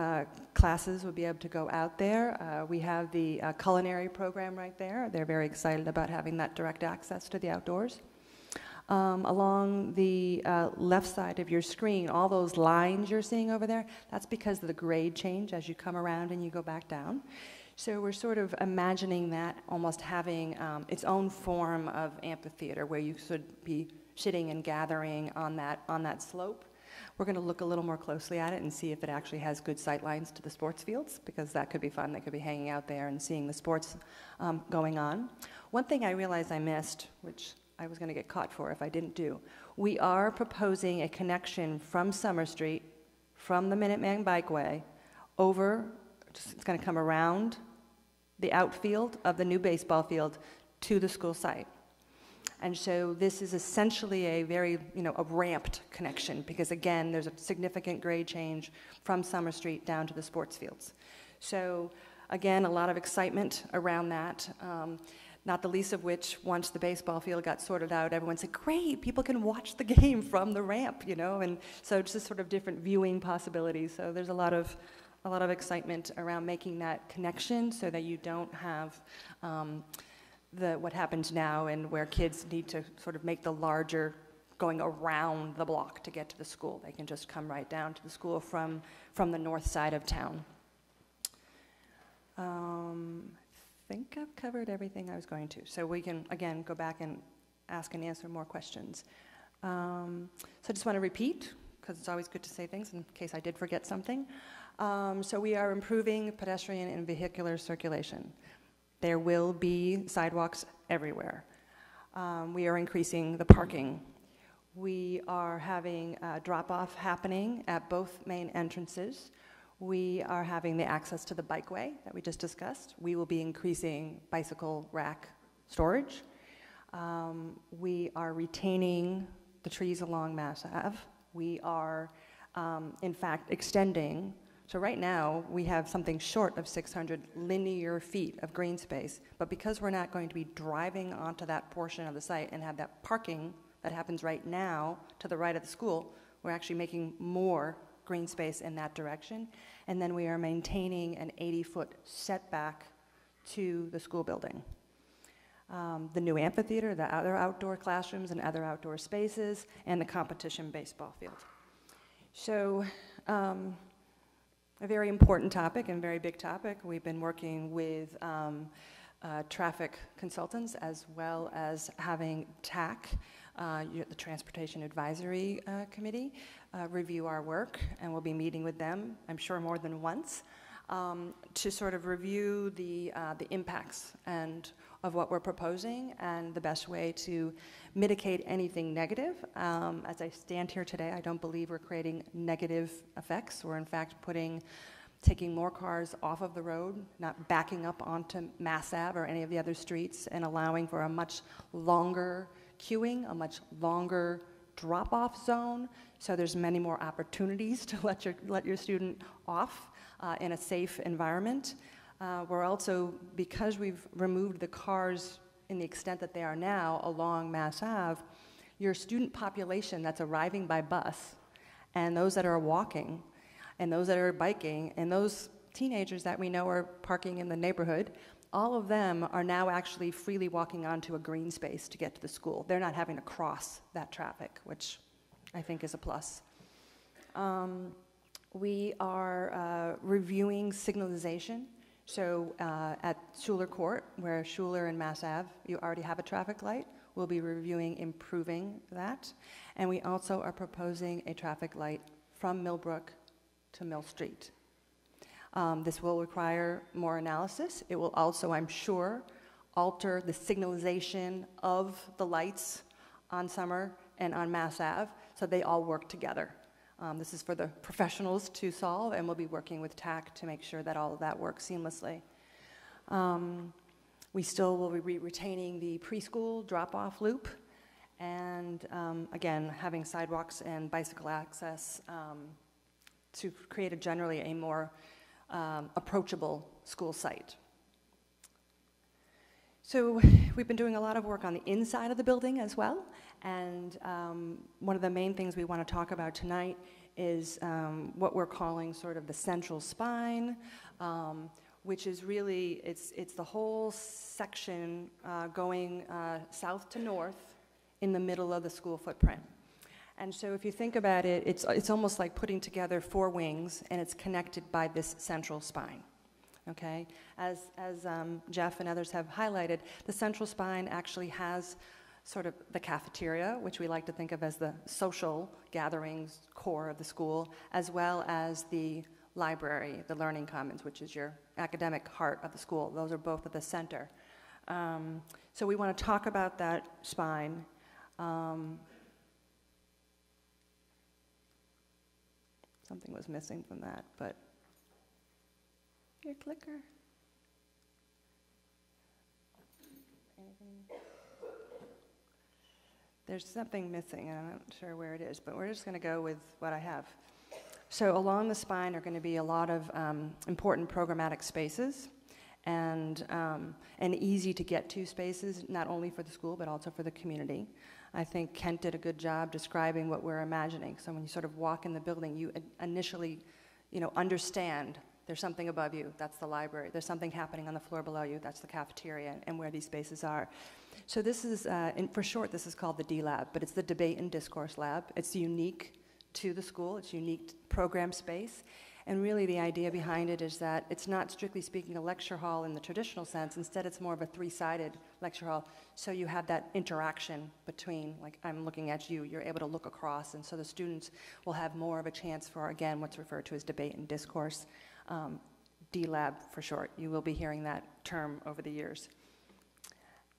classes will be able to go out there. We have the culinary program right there. They're very excited about having that direct access to the outdoors. Along the left side of your screen, all those lines you're seeing over there, that's because of the grade change as you come around and you go back down. So we're sort of imagining that almost having its own form of amphitheater where you should be sitting and gathering on that slope. We're going to look a little more closely at it and see if it actually has good sight lines to the sports fields, because that could be fun. They could be hanging out there and seeing the sports going on. One thing I realized I missed, which I was going to get caught for if I didn't do, we are proposing a connection from Summer Street, from the Minuteman Bikeway, over, it's going to come around the outfield of the new baseball field to the school site. And so this is essentially a very, a ramped connection, because again, there's a significant grade change from Summer Street down to the sports fields. So again, a lot of excitement around that, not the least of which, once the baseball field got sorted out, everyone said, great, people can watch the game from the ramp, and so it's just sort of different viewing possibilities. So there's a lot of a lot of excitement around making that connection so that you don't have what happens now and where kids need to sort of make the larger going around the block to get to the school. They can just come right down to the school from the north side of town. I think I've covered everything I was going to. So we can, again, go back and ask and answer more questions. So I just want to repeat, because it's always good to say things in case I did forget something. So we are improving pedestrian and vehicular circulation. There will be sidewalks everywhere. We are increasing the parking. We are having a drop-off happening at both main entrances. We are having the access to the bikeway that we just discussed. We will be increasing bicycle rack storage. We are retaining the trees along Mass Ave. We are, in fact, extending. So right now, we have something short of 600 linear feet of green space, but because we're not going to be driving onto that portion of the site and have that parking that happens right now to the right of the school, we're actually making more green space in that direction. And then we are maintaining an 80-foot setback to the school building. The new amphitheater, the other outdoor classrooms and other outdoor spaces, and the competition baseball field. So, a very important topic and very big topic. We've been working with traffic consultants as well as having TAC, the Transportation Advisory Committee, review our work, and we'll be meeting with them, I'm sure more than once, to sort of review the impacts and of what we're proposing and the best way to mitigate anything negative. As I stand here today, I don't believe we're creating negative effects. We're in fact taking more cars off of the road, not backing up onto Mass Ave or any of the other streets, and allowing for a much longer queuing, a much longer drop-off zone, so there's many more opportunities to let your student off in a safe environment. We're also, because we've removed the cars in the extent that they are now along Mass Ave, your student population that's arriving by bus, and those that are walking, and those that are biking, and those teenagers that we know are parking in the neighborhood, all of them are now actually freely walking onto a green space to get to the school. They're not having to cross that traffic, which I think is a plus. We are reviewing signalization. So at Schuler Court, where Schuler and Mass Ave, you already have a traffic light. We'll be reviewing improving that. And we also are proposing a traffic light from Millbrook to Mill Street. This will require more analysis. It will also, I'm sure, alter the signalization of the lights on Summer and on Mass Ave, so they all work together. This is for the professionals to solve, and we'll be working with TAC to make sure that all of that works seamlessly. We still will be retaining the preschool drop-off loop, and again, having sidewalks and bicycle access to create generally a more approachable school site. So we've been doing a lot of work on the inside of the building as well, and one of the main things we want to talk about tonight is what we're calling sort of the central spine, which is really, it's the whole section going south to north in the middle of the school footprint. And so if you think about it, it's almost like putting together four wings, and it's connected by this central spine. Okay, as Jeff and others have highlighted, the central spine actually has sort of the cafeteria, which we like to think of as the social gatherings core of the school, as well as the library, the learning commons, which is your academic heart of the school. Those are both at the center. So we want to talk about that spine. Something was missing from that, but your clicker. Anything? There's something missing, and I'm not sure where it is, but we're just going to go with what I have. So along the spine are going to be a lot of important programmatic spaces and easy to get to spaces, not only for the school, but also for the community. I think Kent did a good job describing what we're imagining. So when you sort of walk in the building, you initially, understand There's something above you, that's the library. There's something happening on the floor below you, that's the cafeteria, and where these spaces are. So this is, for short, this is called the D-Lab, but it's the Debate and Discourse Lab. It's unique to the school, it's unique program space. And really the idea behind it is that it's not strictly speaking a lecture hall in the traditional sense. Instead, it's more of a three-sided lecture hall. So you have that interaction between, like I'm looking at you, you're able to look across. And so the students will have more of a chance for, again, what's referred to as debate and discourse. D-Lab for short. You will be hearing that term over the years.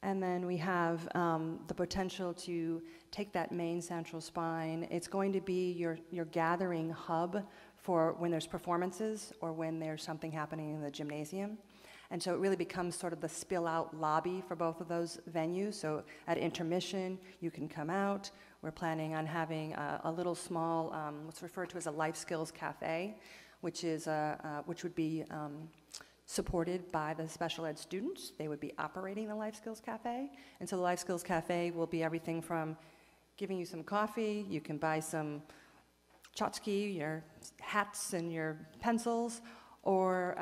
And then we have the potential to take that main central spine. It's going to be your gathering hub for when there's performances or when there's something happening in the gymnasium. And so it really becomes sort of the spill-out lobby for both of those venues. So at intermission, you can come out. We're planning on having a little small, what's referred to as a life skills cafe, which would be supported by the special ed students. They would be operating the Life Skills Cafe. And so the Life Skills Cafe will be everything from giving you some coffee, you can buy some tchotchke, your hats and your pencils, or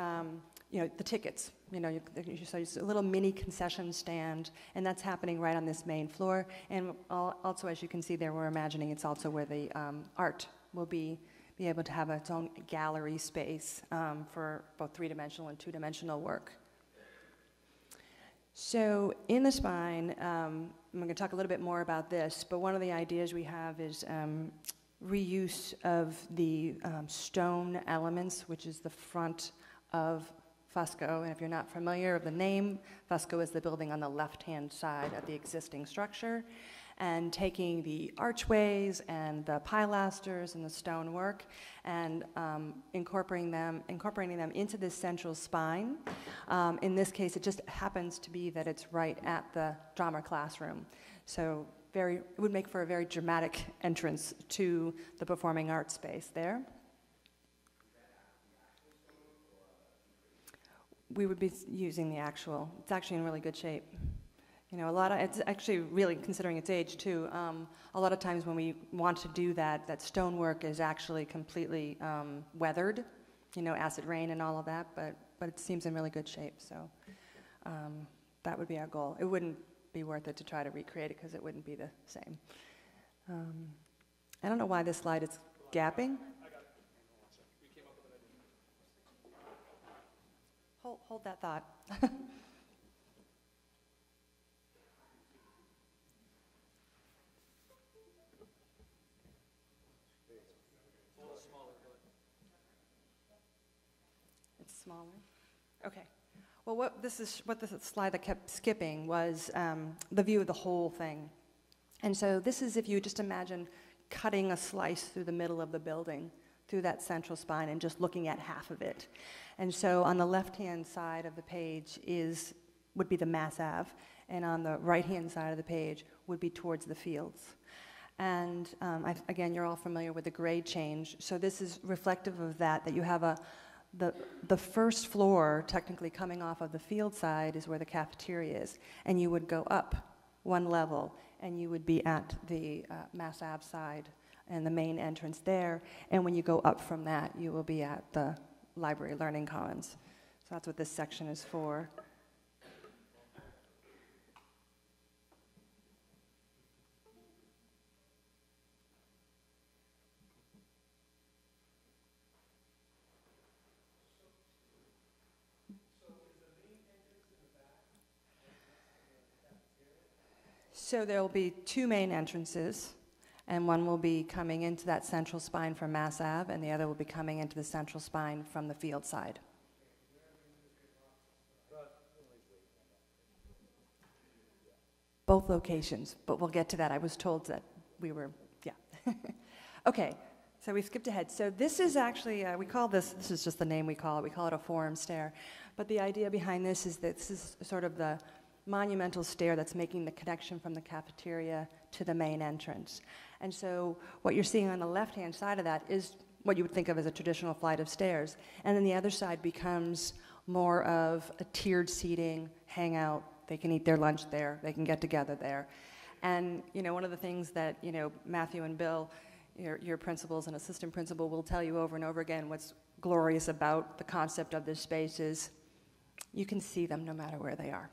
the tickets. So it's a little mini concession stand, and that's happening right on this main floor. And also, as you can see there, we're imagining it's also where the art will be able to have its own gallery space for both three-dimensional and two-dimensional work. So in the spine, I'm going to talk a little bit more about this, but one of the ideas we have is reuse of the stone elements, which is the front of Fusco. And if you're not familiar with the name, Fusco is the building on the left-hand side of the existing structure. And taking the archways and the pilasters and the stonework and incorporating them into this central spine. In this case, it just happens to be that it's right at the drama classroom. So it would make for a very dramatic entrance to the performing arts space there. We would be using the actual. It's actually in really good shape. It's actually really, considering its age too, a lot of times when we want to do that stonework is actually completely weathered, acid rain and all of that, but it seems in really good shape, so that would be our goal. It wouldn't be worth it to try to recreate it because it wouldn't be the same. I don't know why this slide is gapping. Hold that thought. Smaller? Okay. Well, what the slide that kept skipping was the view of the whole thing. And so this is if you just imagine cutting a slice through the middle of the building, through that central spine, and just looking at half of it. And so on the left-hand side of the page would be the Mass Ave, and on the right-hand side of the page would be towards the fields. And again, you're all familiar with the grade change. So this is reflective of that you have the first floor, technically coming off of the field side, is where the cafeteria is. And you would go up one level, and you would be at the Mass Ave side and the main entrance there. And when you go up from that, you will be at the Library Learning Commons. So that's what this section is for. So there will be two main entrances, and one will be coming into that central spine from Mass Ave, and the other will be coming into the central spine from the field side. Both locations, but we'll get to that. I was told that we were, yeah. Okay, so we skipped ahead. So this is actually, we call this is just the name we call it a forum stair. But the idea behind this is that this is sort of the monumental stair that's making the connection from the cafeteria to the main entrance. And so what you're seeing on the left-hand side of that is what you would think of as a traditional flight of stairs. And then the other side becomes more of a tiered seating, hangout. They can eat their lunch there. They can get together there. And, one of the things that, Matthew and Bill, your principals and assistant principal will tell you over and over again, what's glorious about the concept of this space is you can see them no matter where they are.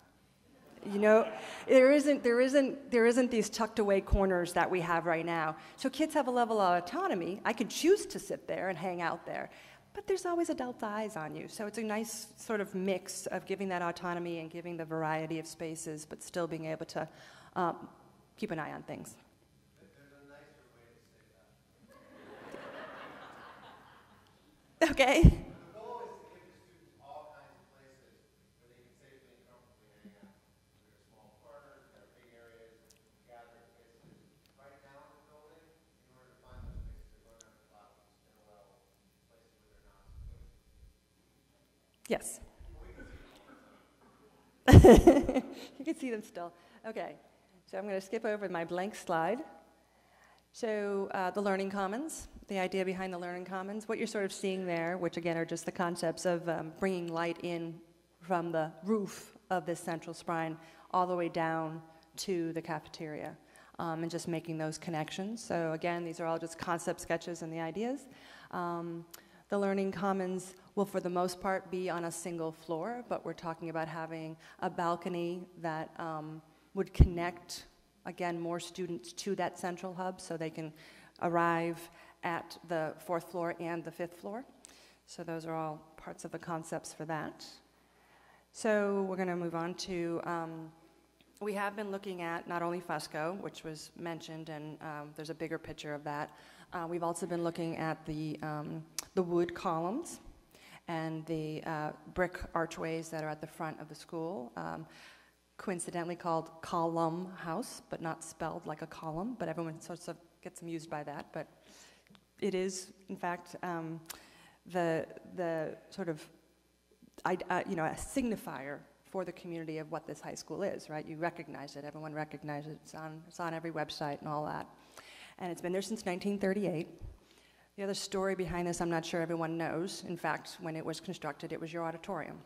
You know, there isn't these tucked away corners that we have right now. So kids have a level of autonomy. I could choose to sit there and hang out there, but there's always adult eyes on you. So it's a nice sort of mix of giving that autonomy and giving the variety of spaces, but still being able to keep an eye on things. Okay. The goal is to give the students all kinds of places where they can safely and comfortably hang out. There are small corners, there are big areas, gathering places. Right now in the building, in order to find those places, they're going out the top of the stairwell, places where they're not supposed to. Yes. You can see them still. Okay. So I'm going to skip over my blank slide. So the Learning Commons, the idea behind the Learning Commons, what you're sort of seeing there, which again are just the concepts of bringing light in from the roof of this central spine all the way down to the cafeteria, and just making those connections. So again, these are all just concept sketches and the ideas. The Learning Commons will for the most part be on a single floor, but we're talking about having a balcony that would connect, again, more students to that central hub so they can arrive at the 4th floor and the 5th floor. So those are all parts of the concepts for that. So we're going to move on to, we have been looking at not only Fusco, which was mentioned, and there's a bigger picture of that. We've also been looking at the wood columns and the brick archways that are at the front of the school. Coincidentally called Column House, but not spelled like a column, but everyone sort of gets amused by that. But it is, in fact, the sort of, a signifier for the community of what this high school is, right? You recognize it, everyone recognizes it, it's on every website and all that. And it's been there since 1938. The other story behind this, I'm not sure everyone knows. In fact, when it was constructed, it was your auditorium.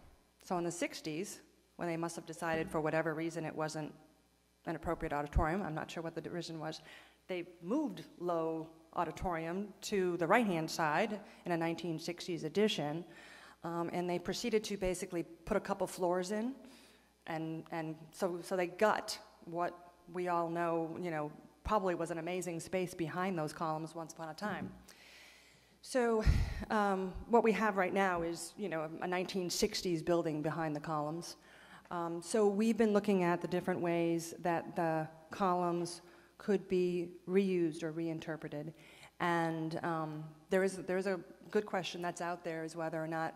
So in the 60s, when they must have decided for whatever reason it wasn't an appropriate auditorium, I'm not sure what the reason was, they moved Low Auditorium to the right-hand side in a 1960s addition, and they proceeded to basically put a couple floors in, and so they got what we all know, probably was an amazing space behind those columns once upon a time. So what we have right now is, a 1960s building behind the columns. So we've been looking at the different ways that the columns could be reused or reinterpreted. And there is a good question that's out there is whether or not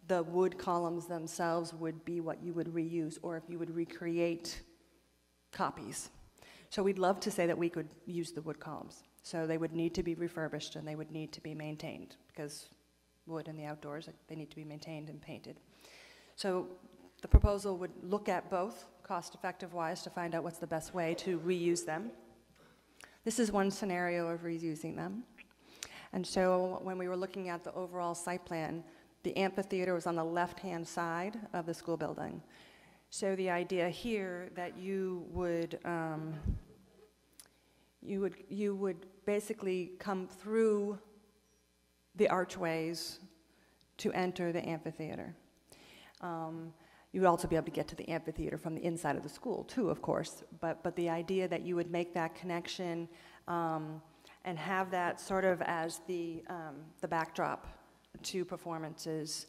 the wood columns themselves would be what you would reuse or if you would recreate copies. So we'd love to say that we could use the wood columns. So they would need to be refurbished and they would need to be maintained because wood in the outdoors, they need to be maintained and painted. So the proposal would look at both cost-effective wise to find out what's the best way to reuse them. This is one scenario of reusing them. And so when we were looking at the overall site plan, the amphitheater was on the left-hand side of the school building. So the idea here that you would basically come through the archways to enter the amphitheater. You would also be able to get to the amphitheater from the inside of the school too, of course, but the idea that you would make that connection and have that sort of as the backdrop to performances,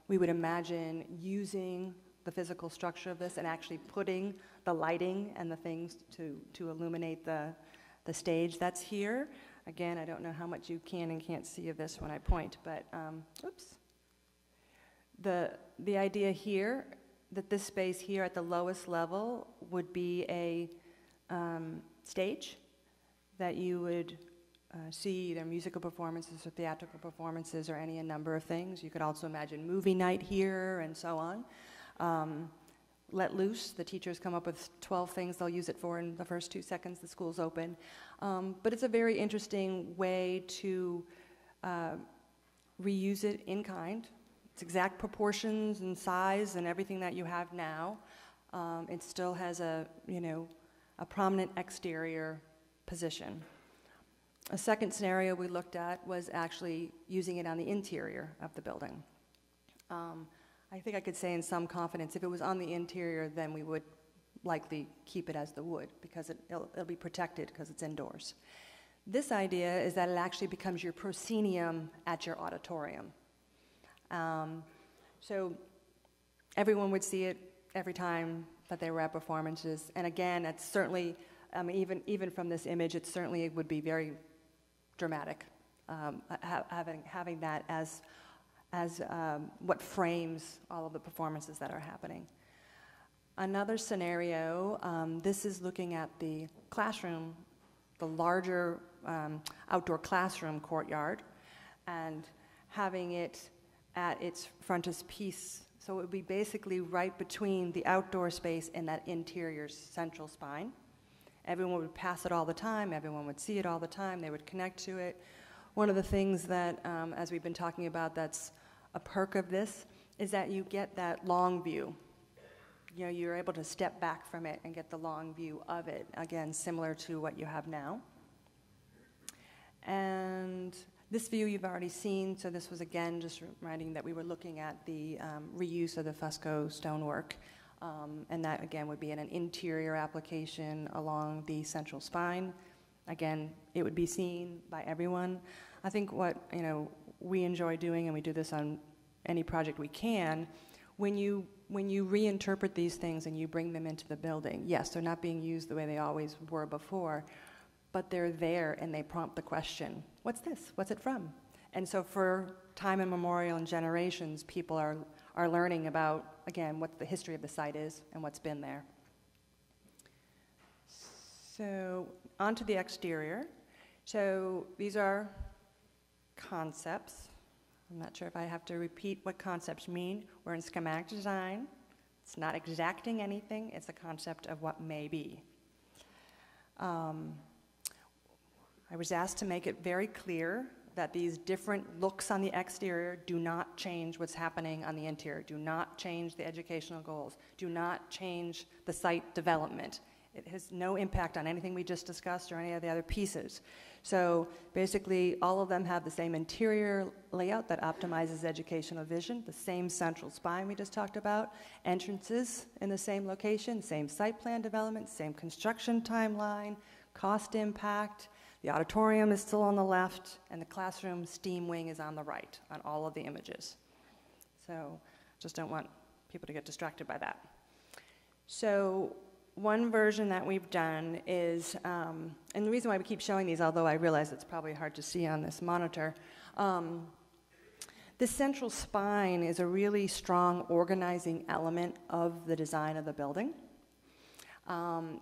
we would imagine using the physical structure of this and actually putting the lighting and the things to illuminate the stage that's here. Again, I don't know how much you can and can't see of this when I point, but oops. The idea here, that this space here at the lowest level would be a stage that you would see either musical performances or theatrical performances or any number of things. You could also imagine movie night here and so on. Let loose, the teachers come up with 12 things they'll use it for in the first 2 seconds the school's open. But it's a very interesting way to reuse it in kind. It's exact proportions and size and everything that you have now. It still has a prominent exterior position. A second scenario we looked at was actually using it on the interior of the building. I think I could say in some confidence, if it was on the interior, then we would likely keep it as the wood, because it'll be protected because it's indoors. This idea is that it actually becomes your proscenium at your auditorium. So everyone would see it every time that they were at performances. And again, it's certainly, even from this image, it certainly would be very dramatic, having that as what frames all of the performances that are happening. Another scenario, this is looking at the classroom, the larger outdoor classroom courtyard, and having it at its frontispiece. So it would be basically right between the outdoor space and that interior central spine. Everyone would pass it all the time, everyone would see it all the time, they would connect to it. One of the things that, as we've been talking about, that's a perk of this, is that you get that long view. You know, you're able to step back from it and get the long view of it, again, similar to what you have now. And this view you've already seen, so this was, again, just reminding that we were looking at the reuse of the fresco stonework. And that, again, would be in an interior application along the central spine. Again, it would be seen by everyone. I think what, you know, we enjoy doing, and we do this on any project we can, when you reinterpret these things and you bring them into the building, yes, they're not being used the way they always were before, but they're there and they prompt the question, what's this? What's it from? And so for time immemorial and generations, people are learning about, again, what the history of the site is and what's been there. So onto the exterior. So these are concepts. I'm not sure if I have to repeat what concepts mean. We're in schematic design. It's not exacting anything. It's a concept of what may be. I was asked to make it very clear that these different looks on the exterior do not change what's happening on the interior, do not change the educational goals, do not change the site development. It has no impact on anything we just discussed or any of the other pieces. So basically, all of them have the same interior layout that optimizes educational vision, the same central spine we just talked about, entrances in the same location, same site plan development, same construction timeline, cost impact. The auditorium is still on the left, and the classroom steam wing is on the right on all of the images. So just don't want people to get distracted by that. So one version that we've done is, and the reason why we keep showing these, although I realize it's probably hard to see on this monitor, this central spine is a really strong organizing element of the design of the building.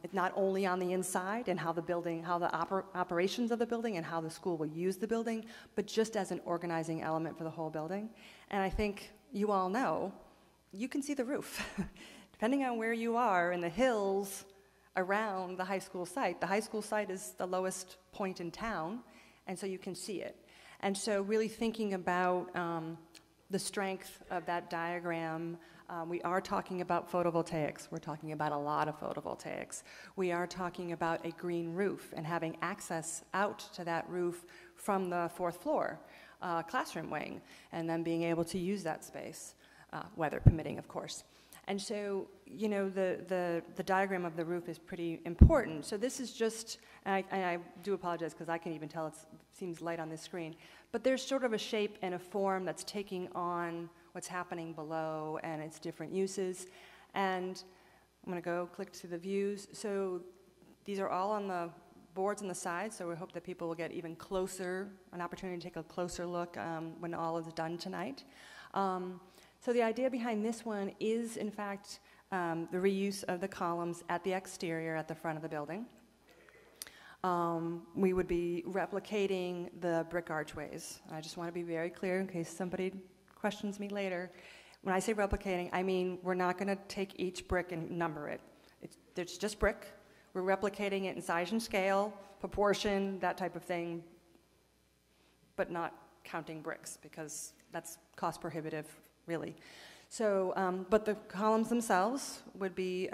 It's not only on the inside and how the building, how the operations of the building and how the school will use the building, but just as an organizing element for the whole building. And I think you all know, you can see the roof. Depending on where you are in the hills around the high school site is the lowest point in town, and so you can see it. And so really thinking about the strength of that diagram. We are talking about photovoltaics. We're talking about a lot of photovoltaics. We are talking about a green roof and having access out to that roof from the fourth floor classroom wing, and then being able to use that space, weather permitting, of course. And so, you know, the diagram of the roof is pretty important. So this is just, and I do apologize because I can even tell it seems light on this screen, but there's sort of a shape and a form that's taking on what's happening below and its different uses. And I'm going to go click to the views. So these are all on the boards on the side, so we hope that people will get even closer, an opportunity to take a closer look when all is done tonight. So the idea behind this one is, in fact, the reuse of the columns at the exterior at the front of the building. We would be replicating the brick archways. I just want to be very clear in case somebody questions me later. When I say replicating, I mean we're not going to take each brick and number it. It's just brick. We're replicating it in size and scale, proportion, that type of thing, but not counting bricks because that's cost prohibitive, really. So, but the columns themselves would be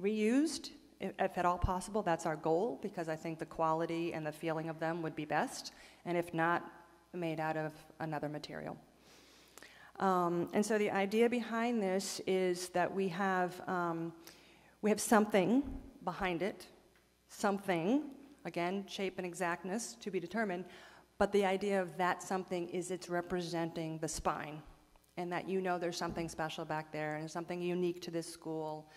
reused If at all possible, that's our goal, because I think the quality and the feeling of them would be best, and if not, made out of another material. And so the idea behind this is that we have something behind it, something, again, shape and exactness to be determined, but the idea of that something is it's representing the spine, and that you know there's something special back there and something unique to this school.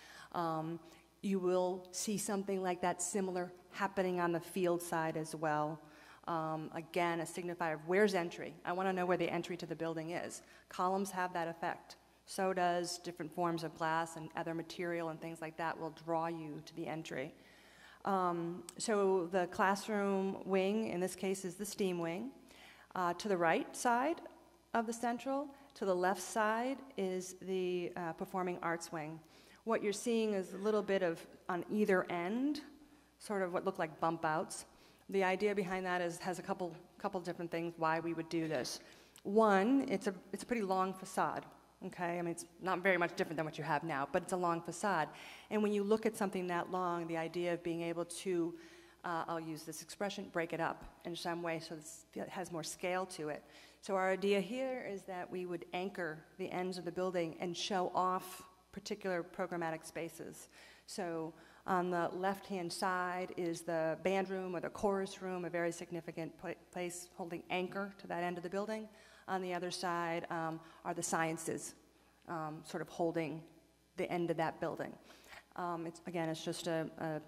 You will see something like that similar happening on the field side as well. Again, a signifier of where's entry. I want to know where the entry to the building is. Columns have that effect. So does different forms of glass and other material and things like that will draw you to the entry. So the classroom wing, in this case, is the STEAM wing. To the right side of the central, to the left side is the performing arts wing. What you're seeing is a little bit of, on either end, sort of what look like bump outs. The idea behind that has a couple different things why we would do this. One, it's a pretty long facade. Okay, I mean, it's not very much different than what you have now, but it's a long facade. And when you look at something that long, the idea of being able to, I'll use this expression, break it up in some way so it has more scale to it. So our idea here is that we would anchor the ends of the building and show off particular programmatic spaces. So on the left-hand side is the band room or the chorus room, a very significant place holding anchor to that end of the building. On the other side are the sciences, sort of holding the end of that building. It's just a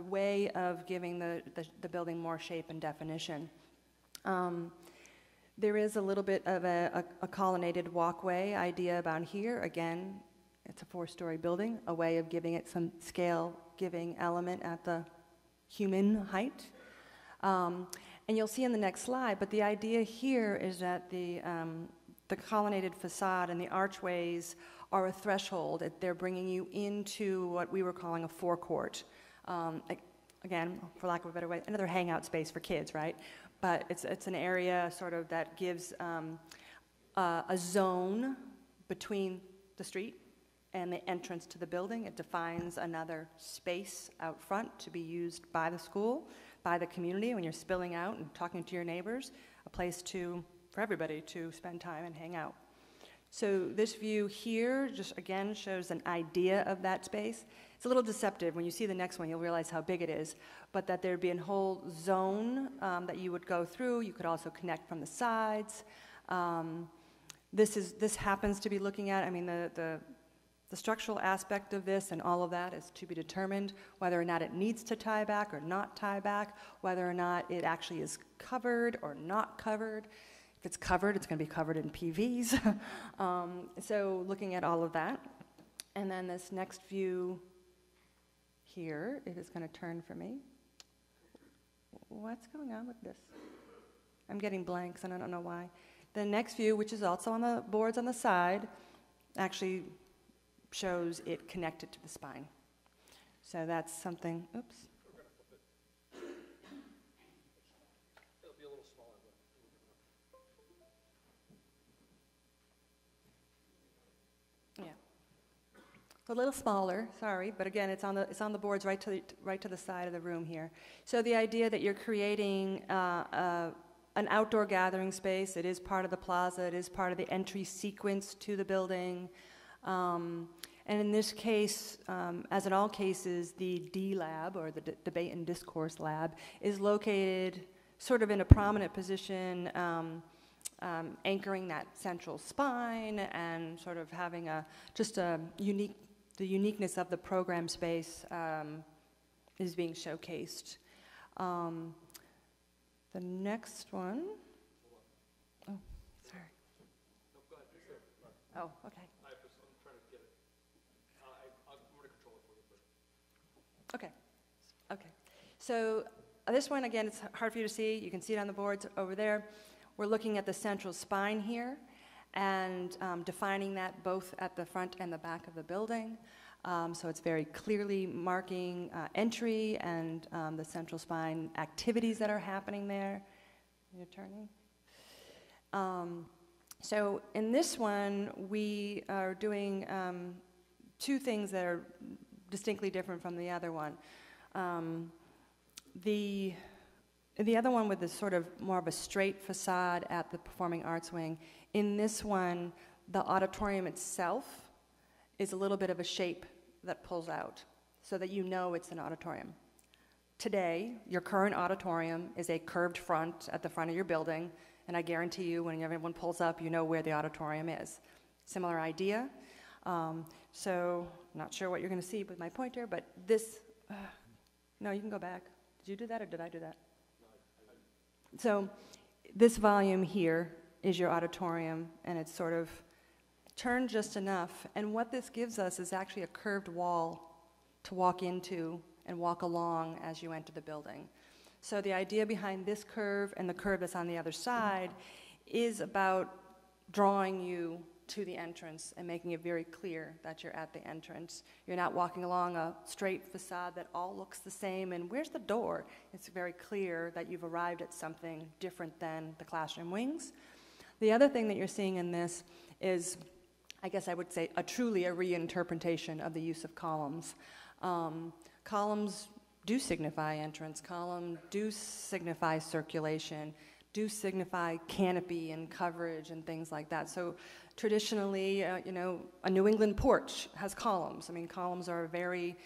way of giving the building more shape and definition. There is a little bit of a colonnaded walkway idea about here. Again, it's a 4-story building, a way of giving it some scale-giving element at the human height. And you'll see in the next slide, but the idea here is that the colonnaded facade and the archways are a threshold. They're bringing you into what we were calling a forecourt. Again, for lack of a better way, another hangout space for kids, right? But it's an area sort of that gives a zone between the street and the entrance to the building. It defines another space out front to be used by the school, by the community when you're spilling out and talking to your neighbors, a place for everybody to spend time and hang out. So this view here just again shows an idea of that space. It's a little deceptive. When you see the next one, you'll realize how big it is, but that there'd be a whole zone that you would go through. You could also connect from the sides. This happens to be looking at, I mean, the structural aspect of this and all of that is to be determined, whether or not it needs to tie back or not tie back, whether or not it actually is covered or not covered. If it's covered, it's going to be covered in PVs. So looking at all of that. And then this next view here, it is going to turn for me. What's going on with this? I'm getting blanks and I don't know why. The next view, which is also on the boards on the side, actually shows it connected to the spine. So that's something, oops. It'll be a little smaller. Yeah. A little smaller, sorry, but again, it's on the boards right to the side of the room here. So the idea that you're creating an outdoor gathering space, it is part of the plaza, it is part of the entry sequence to the building. And in this case, as in all cases, the D lab, or the debate and discourse lab, is located sort of in a prominent position, anchoring that central spine and sort of having the uniqueness of the program space is being showcased. The next one. Oh, sorry. No, go ahead. Oh, okay. I'm trying to get it. I'm going to control it for you. Okay. Okay. So this one, again, it's hard for you to see. You can see it on the boards over there. We're looking at the central spine here and defining that both at the front and the back of the building. So it's very clearly marking entry and the central spine activities that are happening there. You're turning. So in this one, we are doing two things that are distinctly different from the other one. The other one with this sort of more of a straight facade at the Performing Arts Wing, in this one, the auditorium itself is a little bit of a shape that pulls out so that you know it's an auditorium. Today, your current auditorium is a curved front at the front of your building, and I guarantee you when everyone pulls up, you know where the auditorium is. Similar idea. So, not sure what you're going to see with my pointer, but this, no, you can go back. Did you do that or did I do that? So, this volume here is your auditorium, and it's sort of turned just enough, and what this gives us is actually a curved wall to walk into and walk along as you enter the building. So the idea behind this curve and the curve that's on the other side is about drawing you to the entrance and making it very clear that you're at the entrance. You're not walking along a straight facade that all looks the same, and where's the door? It's very clear that you've arrived at something different than the classroom wings. The other thing that you're seeing in this is, I guess I would say, truly a reinterpretation of the use of columns. Columns do signify entrance, columns do signify circulation, do signify canopy and coverage and things like that. So traditionally, you know, a New England porch has columns. I mean, columns are a very,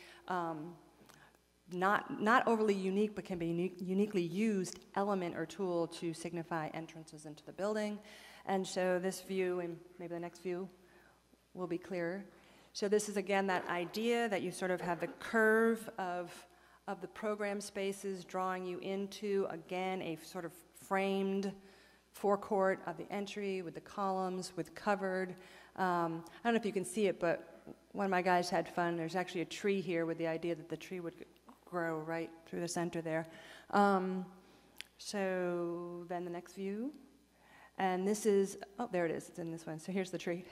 not overly unique, but can be uniquely used element or tool to signify entrances into the building. And so this view, and maybe the next view will be clearer. So this is, again, that idea that you sort of have the curve of the program spaces drawing you into, again, a sort of framed forecourt of the entry with the columns, with covered. I don't know if you can see it, but one of my guys had fun. There's actually a tree here with the idea that the tree would grow right through the center there. So then the next view. And this is, oh, there it is. It's in this one. So here's the tree.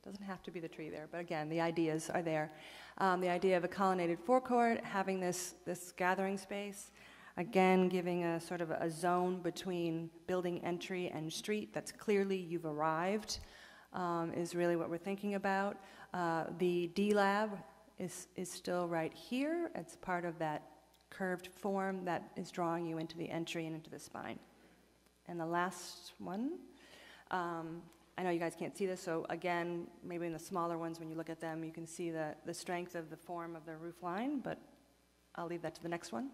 Doesn't have to be the tree there, but again, the ideas are there. The idea of a colonnaded forecourt, having this gathering space, again, giving a sort of a zone between building entry and street that's clearly you've arrived, is really what we're thinking about. The D-Lab is still right here. It's part of that curved form that is drawing you into the entry and into the spine. And the last one, I know you guys can't see this, so again, maybe in the smaller ones, when you look at them, you can see the strength of the form of the roof line, but I'll leave that to the next one.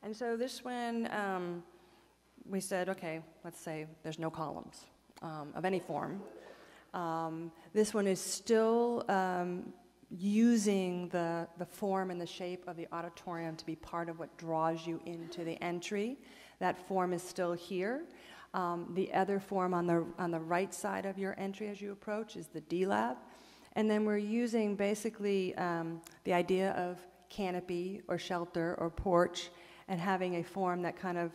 And so this one, we said, okay, let's say there's no columns of any form. This one is still using the form and the shape of the auditorium to be part of what draws you into the entry. That form is still here. The other form on the right side of your entry as you approach is the D-Lab. And then we're using basically the idea of canopy or shelter or porch and having a form that kind of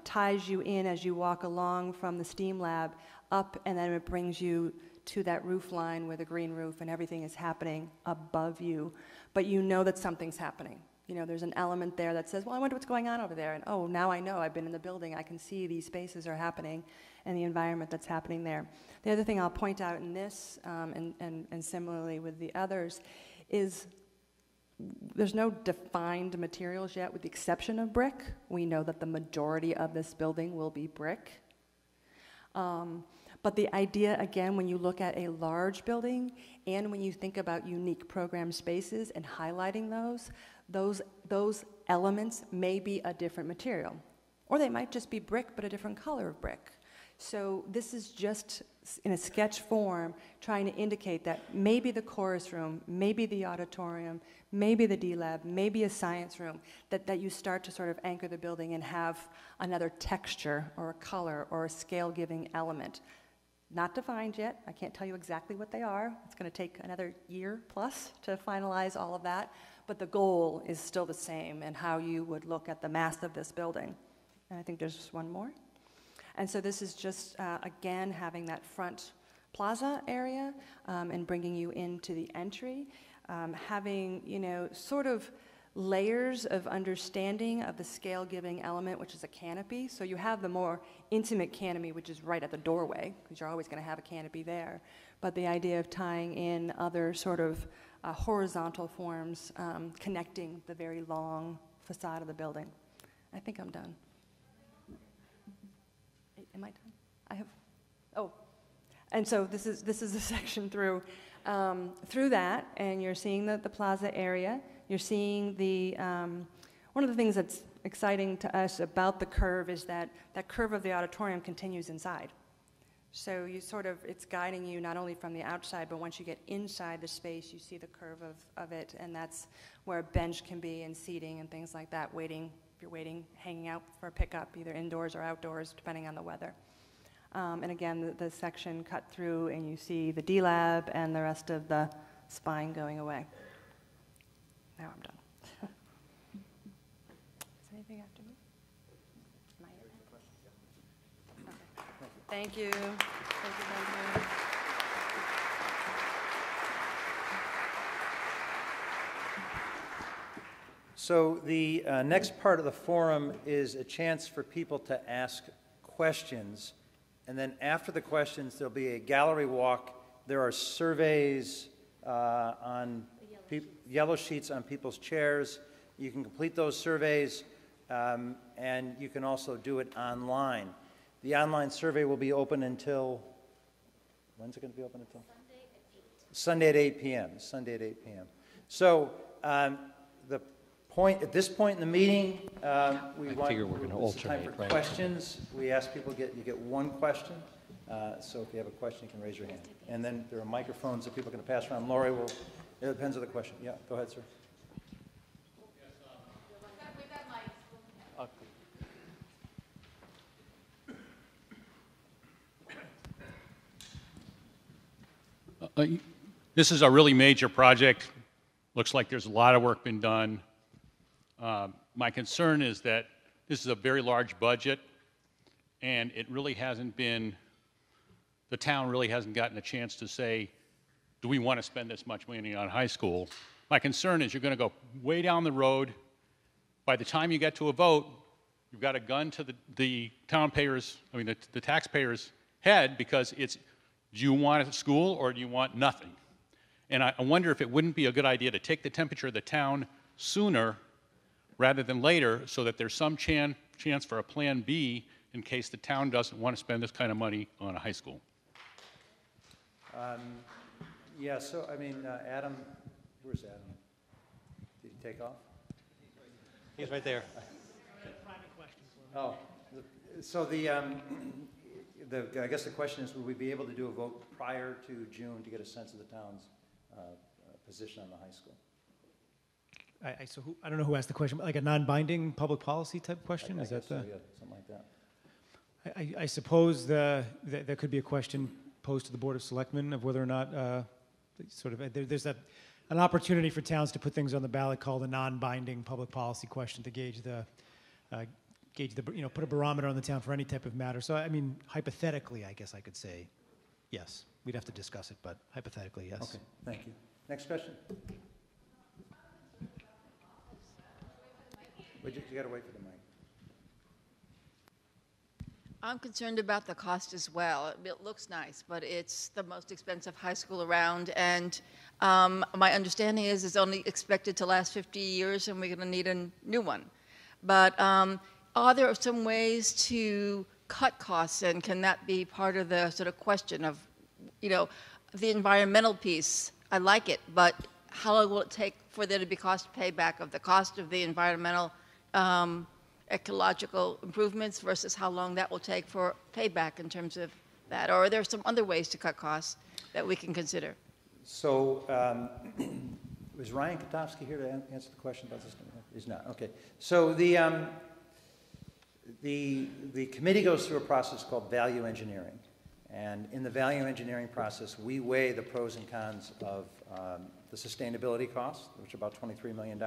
ties you in as you walk along from the STEAM lab up, and then it brings you to that roof line with a green roof and everything is happening above you. But you know that something's happening. You know, there's an element there that says, well, I wonder what's going on over there. And, oh, now I know. I've been in the building. I can see these spaces are happening and the environment that's happening there. The other thing I'll point out in this, and similarly with the others, is there's no defined materials yet with the exception of brick. We know that the majority of this building will be brick. But the idea, again, when you look at a large building and when you think about unique program spaces and highlighting those elements may be a different material. Or they might just be brick, but a different color of brick. So this is just, in a sketch form, trying to indicate that maybe the chorus room, maybe the auditorium, maybe the D-Lab, maybe a science room, that you start to sort of anchor the building and have another texture or a color or a scale-giving element. Not defined yet. I can't tell you exactly what they are. It's going to take another year plus to finalize all of that. But the goal is still the same and how you would look at the mass of this building. And I think there's just one more. And so this is just, again, having that front plaza area and bringing you into the entry. Having, you know, sort of layers of understanding of the scale-giving element, which is a canopy. So you have the more intimate canopy, which is right at the doorway, because you're always going to have a canopy there. But the idea of tying in other sort of horizontal forms, connecting the very long facade of the building. I think I'm done. Am I done? I have, oh. And so this is the section through that, and you're seeing the plaza area. You're seeing the, one of the things that's exciting to us about the curve is that curve of the auditorium continues inside. So you sort of, it's guiding you not only from the outside, but once you get inside the space, you see the curve of it, and that's where a bench can be and seating and things like that, waiting, if you're waiting, hanging out for a pickup, either indoors or outdoors, depending on the weather. And again, the section cut through, and you see the D-Lab and the rest of the spine going away. Now I'm done. Is anything after me? Am I it? Okay. Thank you. Thank you, Benjamin. So the next part of the forum is a chance for people to ask questions. And then after the questions, there'll be a gallery walk. There are surveys on yellow sheets on people's chairs. You can complete those surveys, and you can also do it online. The online survey will be open until, when's it going to be open until? Sunday at 8 p.m. Sunday at 8 p.m. So at this point in the meeting, we're going to alternate, time for questions. We ask people you get one question. So if you have a question, you can raise your hand. And then there are microphones that people are going to pass around. Lori will, it depends on the question. Yeah, go ahead, sir. This is a really major project. Looks like there's a lot of work been done. My concern is that this is a very large budget, and it really hasn't been, the town really hasn't gotten a chance to say, do we want to spend this much money on high school? My concern is you're going to go way down the road. By the time you get to a vote, you've got a gun to the the taxpayers' head, because it's, do you want a school or do you want nothing? And I wonder if it wouldn't be a good idea to take the temperature of the town sooner rather than later, so that there's some chance for a plan B in case the town doesn't want to spend this kind of money on a high school. Yeah, so I mean, Adam, where's Adam? Did he take off? He's right there. Oh, so I guess the question is, will we be able to do a vote prior to June to get a sense of the town's position on the high school? I don't know who asked the question, like a non-binding public policy type question? I Is that guess so, yeah, something like that. I suppose that could be a question posed to the Board of Selectmen of whether or not there's an opportunity for towns to put things on the ballot called a non-binding public policy question to gauge the put a barometer on the town for any type of matter. So I mean, hypothetically, I guess I could say yes. We'd have to discuss it, but hypothetically, yes. Okay, thank you. Next question. You got to wait for the mic. I'm concerned about the cost as well. It looks nice, but it's the most expensive high school around, and my understanding is it's only expected to last 50 years, and we're going to need a new one. But are there some ways to cut costs, and can that be part of the sort of question of, the environmental piece? I like it, but how long will it take for there to be cost payback of the cost of the environmental ecological improvements versus how long that will take for payback in terms of that? Or are there some other ways to cut costs that we can consider? So was Ryan Katowski here to answer the question about this? He's not. Okay. So the committee goes through a process called value engineering. And in the value engineering process, we weigh the pros and cons of the sustainability costs, which are about $23 million.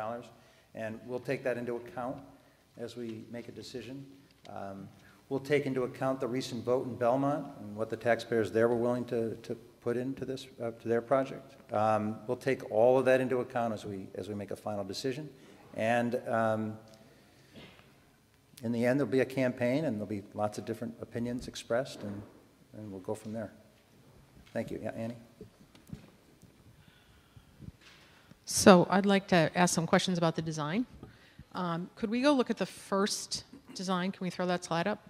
And we'll take that into account as we make a decision. We'll take into account the recent vote in Belmont and what the taxpayers there were willing to put into this, to their project. We'll take all of that into account as we make a final decision. And in the end, there'll be a campaign, and there'll be lots of different opinions expressed, and we'll go from there. Thank you. Yeah, Annie? So I'd like to ask some questions about the design. Could we go look at the first design? Can we throw that slide up?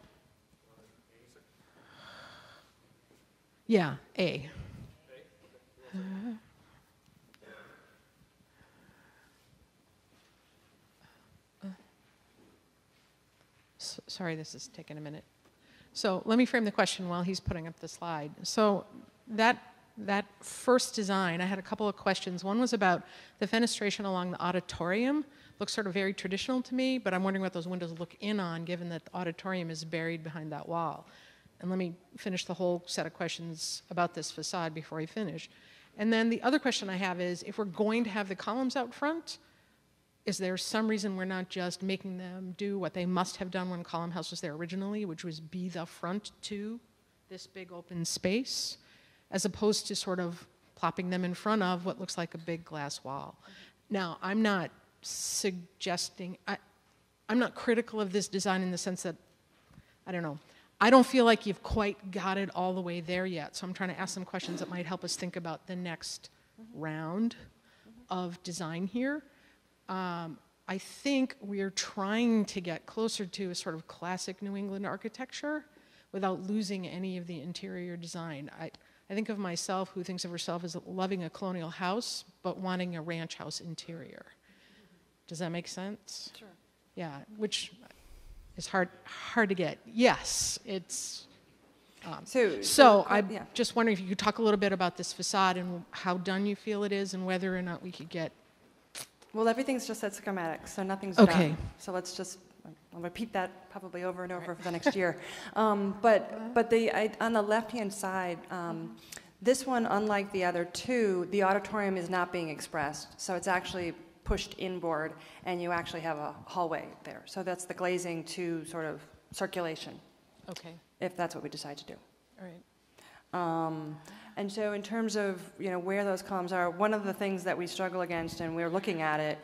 Yeah, A. Sorry, this is taking a minute. So let me frame the question while he's putting up the slide. So that first design, I had a couple of questions. One was about the fenestration along the auditorium. Looks sort of very traditional to me, but I'm wondering what those windows look in on, given that the auditorium is buried behind that wall. And let me finish the whole set of questions about this facade before I finish. And then the other question I have is, if we're going to have the columns out front, is there some reason we're not just making them do what they must have done when Column House was there originally, which was be the front to this big open space, as opposed to sort of plopping them in front of what looks like a big glass wall? Now, I'm not suggesting, I'm not critical of this design in the sense that, I don't know, I don't feel like you've quite got it all the way there yet. So I'm trying to ask some questions that might help us think about the next round of design here. I think we're trying to get closer to a sort of classic New England architecture without losing any of the interior design. I think of myself, who thinks of herself as loving a colonial house, but wanting a ranch house interior. Does that make sense? Sure. Yeah, which is hard to get. Yes, it's. So I'm just wondering if you could talk a little bit about this facade and how done you feel it is, and whether or not we could get. Well, everything's just at schematics, so nothing's Okay. done. So let's just, I'll repeat that probably over and over for the next year. But on the left-hand side, this one, unlike the other two, the auditorium is not being expressed. So it's actually pushed inboard, and you actually have a hallway there. So that's the glazing to sort of circulation. Okay. If that's what we decide to do. All right. And so in terms of, where those columns are, one of the things that we struggle against, and we're looking at it,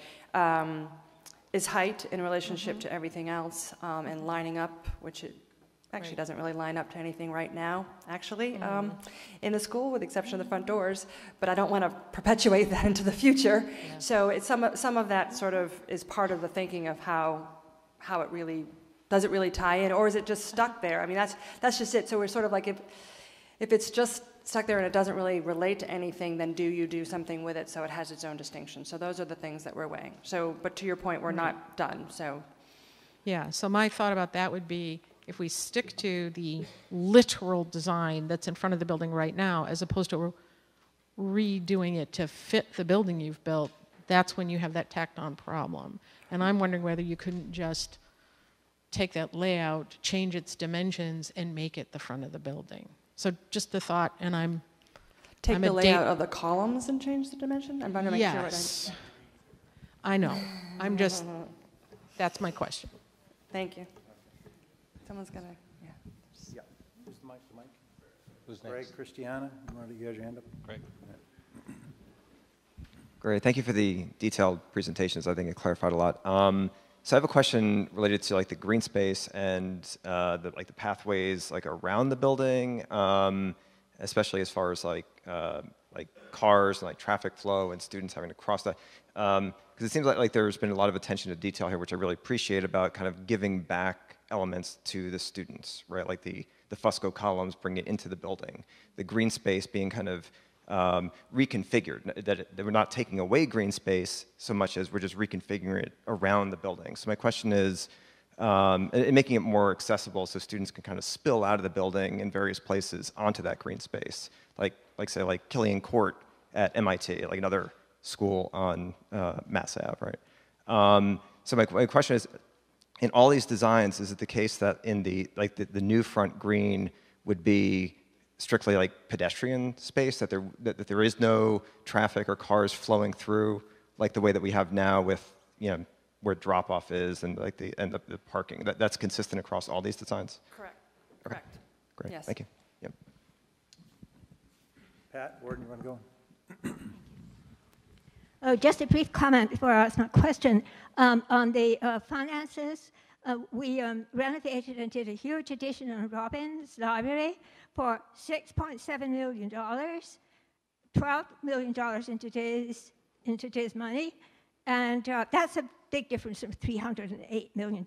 is height in relationship to everything else, and lining up, which it actually doesn't really line up to anything right now, actually, in the school, with the exception of the front doors, but I don't want to perpetuate that into the future. Yeah. So it's some of that sort of is part of the thinking of how it really, does it really tie in, or is it just stuck there? I mean, that's just it. So we're sort of like, if it's just stuck there and it doesn't really relate to anything, then do you do something with it so it has its own distinction? So those are the things that we're weighing. So, but to your point, we're not done, so. Yeah, so my thought about that would be, if we stick to the literal design that's in front of the building right now, as opposed to redoing it to fit the building you've built, that's when you have that tacked-on problem. And I'm wondering whether you couldn't just take that layout, change its dimensions, and make it the front of the building. So just the thought, and I'm the layout of the columns and change the dimension? I'm trying to make sure what Yes. I know. I'm just, that's my question. Thank you. Someone's gonna, yeah. Yeah. Who's the mic? Who's Greg, next? Christiana, you had your hand up? Greg. Great, thank you for the detailed presentations. I think it clarified a lot. So I have a question related to like the green space and the pathways around the building, especially as far as like cars and like traffic flow and students having to cross that. Because it seems like there's been a lot of attention to detail here, which I really appreciate, about kind of giving back elements to the students, right? Like the Fusco columns bring it into the building. The green space being kind of reconfigured, that we're not taking away green space so much as we're just reconfiguring it around the building. So my question is, making it more accessible so students can kind of spill out of the building in various places onto that green space, like say Killian Court at MIT, like another school on Mass Ave, right? So my question is, in all these designs, is it the case that in the new front green would be strictly like pedestrian space, that there is no traffic or cars flowing through, like the way that we have now with where drop-off is and like the parking? That's consistent across all these designs? Correct. Okay. Correct. Great. Yes. Thank you. Yep. Pat, Warden, you want to go? Just a brief comment before I ask my question. On the finances, we renovated and did a huge addition on Robbins Library for $6.7 million, $12 million in today's money, and that's a big difference from $308 million.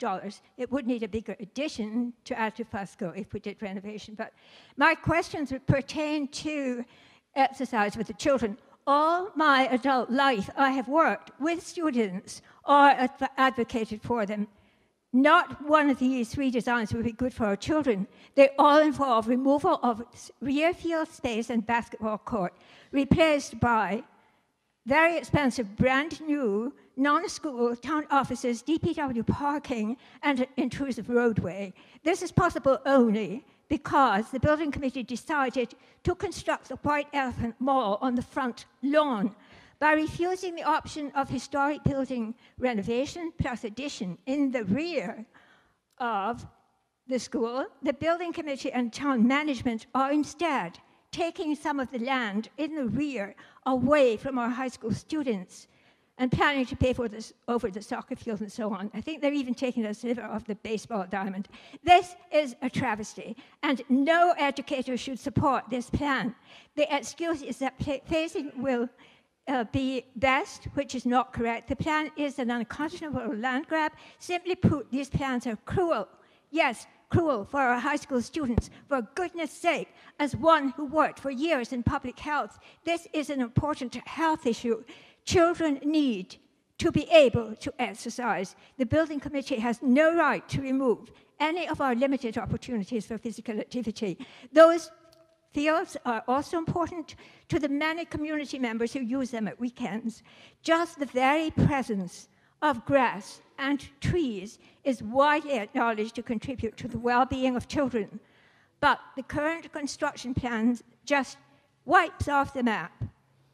It would need a bigger addition to add to FUSCO if we did renovation. But my questions would pertain to exercise with the children. All my adult life, I have worked with students or advocated for them. Not one of these three designs would be good for our children. They all involve removal of rear field space and basketball court, replaced by very expensive, brand new, non-school town offices, DPW parking, and an intrusive roadway. This is possible only because the building committee decided to construct the White Elephant Mall on the front lawn. By refusing the option of historic building renovation plus addition in the rear of the school, the building committee and town management are instead taking some of the land in the rear away from our high school students and planning to pay for this over the soccer field and so on. I think they're even taking a sliver of the baseball diamond. This is a travesty, and no educator should support this plan. The excuse is that phasing will be best, which is not correct. The plan is an unconscionable land grab. Simply put, these plans are cruel. Yes, cruel for our high school students. For goodness sake, as one who worked for years in public health, this is an important health issue. Children need to be able to exercise. The building committee has no right to remove any of our limited opportunities for physical activity. Those fields are also important to the many community members who use them at weekends. Just the very presence of grass and trees is widely acknowledged to contribute to the well-being of children. But the current construction plan just wipes off the map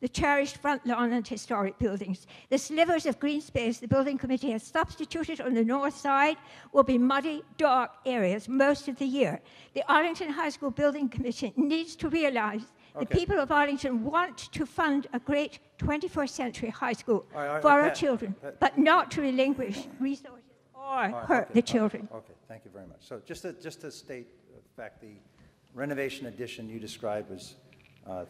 the cherished front lawn and historic buildings. The slivers of green space the building committee has substituted on the north side will be muddy, dark areas most of the year. The Arlington High School Building Commission needs to realize the people of Arlington want to fund a great 21st century high school for our children, but not to relinquish resources or hurt the children. Okay, thank you very much. So just to state the fact, the renovation addition you described was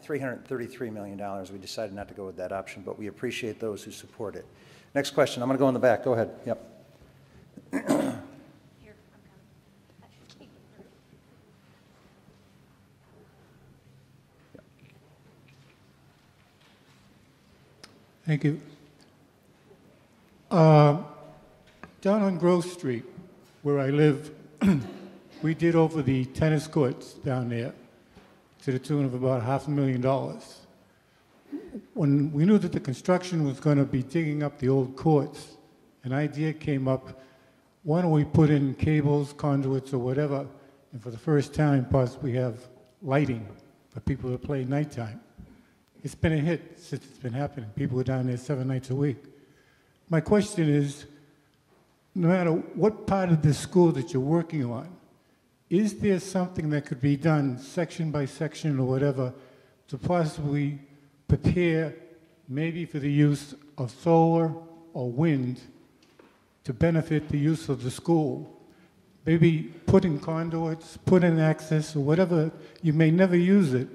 $333 million. We decided not to go with that option, but we appreciate those who support it. Next question. I'm going to go in the back. Go ahead. Yep. Thank you. Down on Grove Street, where I live, we did over the tennis courts down there to the tune of about $500,000. When we knew that the construction was going to be digging up the old courts, an idea came up, why don't we put in cables, conduits, or whatever, and for the first time possibly have lighting for people to play nighttime. It's been a hit since it's been happening. People are down there 7 nights a week. My question is, no matter what part of the school that you're working on, is there something that could be done section by section or whatever to possibly prepare maybe for the use of solar or wind to benefit the use of the school? Maybe put in conduits, put in access or whatever. You may never use it,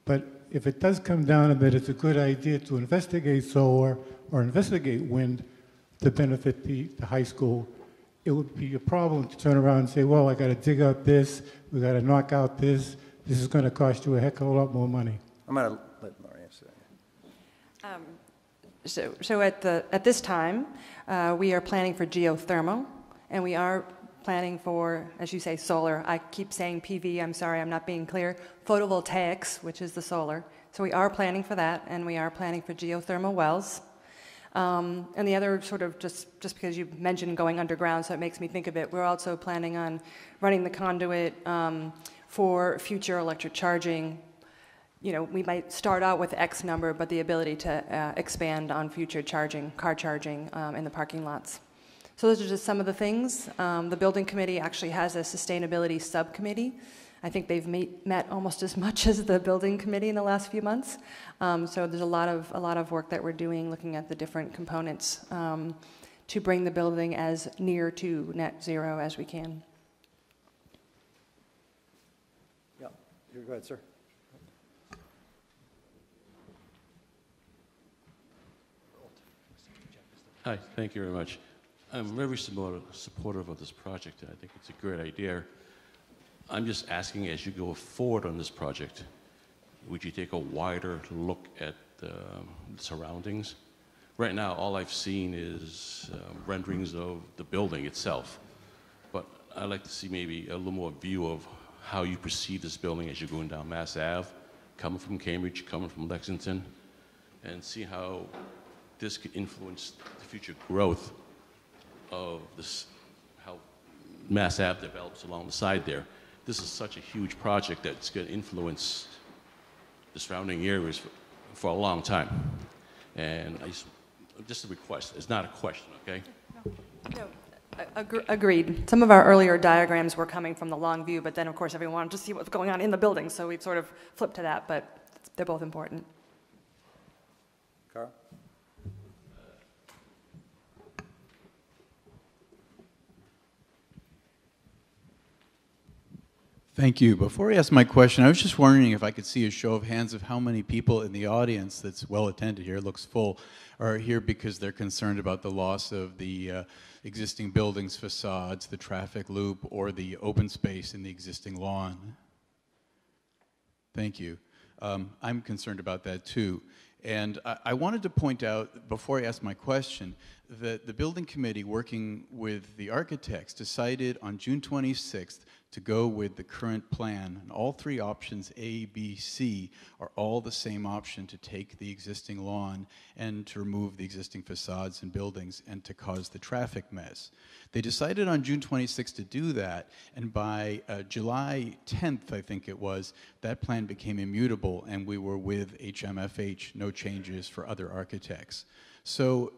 but if it does come down to that it's a good idea to investigate solar or investigate wind to benefit the high school, it would be a problem to turn around and say, well, I got to dig out this, we got to knock out this is going to cost you a heck of a lot more money. I'm going to let Laurie answer that. So at this time, we are planning for geothermal, and we are planning for, as you say, solar. I keep saying PV, I'm sorry, I'm not being clear. Photovoltaics, which is the solar. So we are planning for that, and we are planning for geothermal wells. And the other sort of, just because you mentioned going underground, so it makes me think of it, we're also planning on running the conduit for future electric charging. You know, we might start out with X number, but the ability to expand on future charging, car charging in the parking lots. So those are just some of the things. The building committee actually has a sustainability subcommittee I think they've met almost as much as the building committee in the last few months. So there's a lot of work that we're doing, looking at the different components to bring the building as near to net zero as we can. Yeah, go ahead, sir. Hi, thank you very much. I'm very supportive of this project, and I think it's a great idea. I'm just asking, as you go forward on this project, would you take a wider look at the surroundings? Right now, all I've seen is renderings of the building itself, but I'd like to see maybe a little more view of how you perceive this building as you're going down Mass Ave, coming from Cambridge, coming from Lexington, and see how this could influence the future growth of this, how Mass Ave develops along the side there. This is such a huge project that's going to influence the surrounding areas for a long time. And just a request, it's not a question, okay? No. Agreed. Some of our earlier diagrams were coming from the long view, but then of course everyone wanted to see what's going on in the building, so we've sort of flipped to that, but they're both important. Carl? Thank you. Before I ask my question, I was just wondering if I could see a show of hands of how many people in the audience that's well attended here, looks full, are here because they're concerned about the loss of the existing buildings, facades, the traffic loop, or the open space in the existing lawn. Thank you. I'm concerned about that too. And I wanted to point out, before I ask my question, that the building committee, working with the architects, decided on June 26th to go with the current plan. And all three options, A, B, C, are all the same option to take the existing lawn and to remove the existing facades and buildings and to cause the traffic mess. They decided on June 26th to do that, and by July 10th, I think it was, that plan became immutable, and we were with HMFH, no changes for other architects. So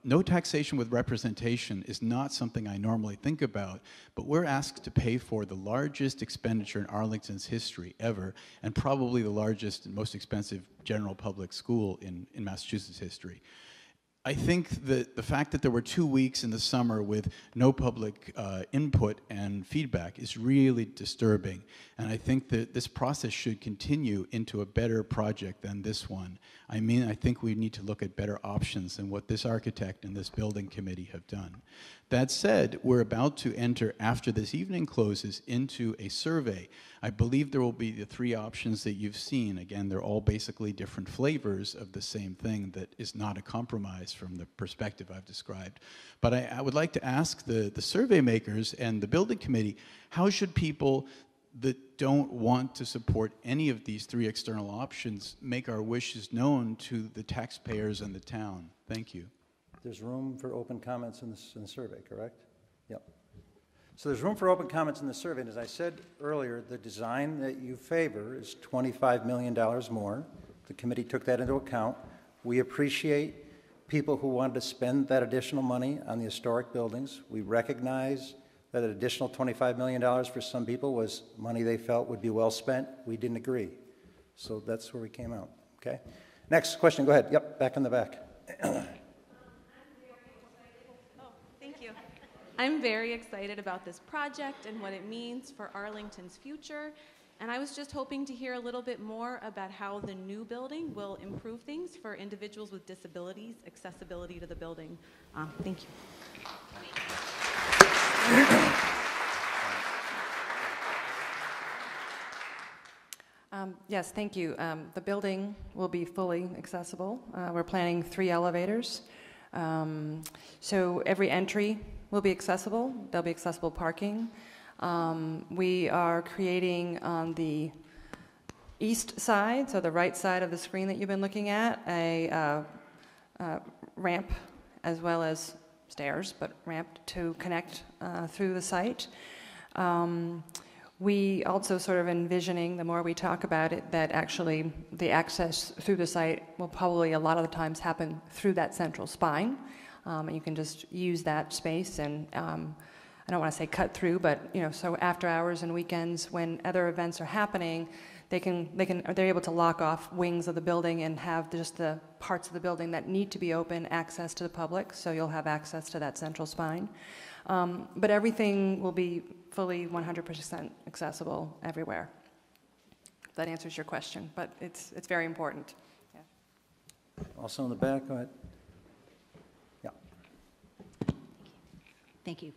no taxation with representation is not something I normally think about, but we're asked to pay for the largest expenditure in Arlington's history ever, and probably the largest and most expensive general public school in Massachusetts history. I think that the fact that there were 2 weeks in the summer with no public input and feedback is really disturbing. And I think that this process should continue into a better project than this one. I mean, I think we need to look at better options than what this architect and this building committee have done. That said, we're about to enter, after this evening closes, into a survey. I believe there will be the three options that you've seen. Again, they're all basically different flavors of the same thing that is not a compromise from the perspective I've described. But I would like to ask the survey makers and the building committee, how should people that don't want to support any of these three external options make our wishes known to the taxpayers and the town? Thank you. There's room for open comments in the survey, correct? Yep. So there's room for open comments in the survey, and as I said earlier, the design that you favor is $25 million more. The committee took that into account. We appreciate people who wanted to spend that additional money on the historic buildings. We recognize that an additional $25 million for some people was money they felt would be well spent. We didn't agree. So that's where we came out, okay? Next question, go ahead. Yep, back in the back. I'm very excited about this project and what it means for Arlington's future, and I was just hoping to hear a little bit more about how the new building will improve things for individuals with disabilities, accessibility to the building. Thank you. Yes, thank you. The building will be fully accessible. We're planning 3 elevators. So every entry will be accessible. There'll be accessible parking. We are creating on the east side, so the right side of the screen that you've been looking at, a ramp as well as stairs, but ramp to connect through the site. We also sort of envisioning, the more we talk about it, that actually the access through the site will probably a lot of the times happen through that central spine. And you can just use that space, and I don't want to say cut through, but so after hours and weekends when other events are happening, they're able to lock off wings of the building and have just the parts of the building that need to be open access to the public, so you'll have access to that central spine. But everything will be fully 100% accessible everywhere. If that answers your question, but it's very important. Yeah. Also in the back, go ahead. Yeah. Thank you.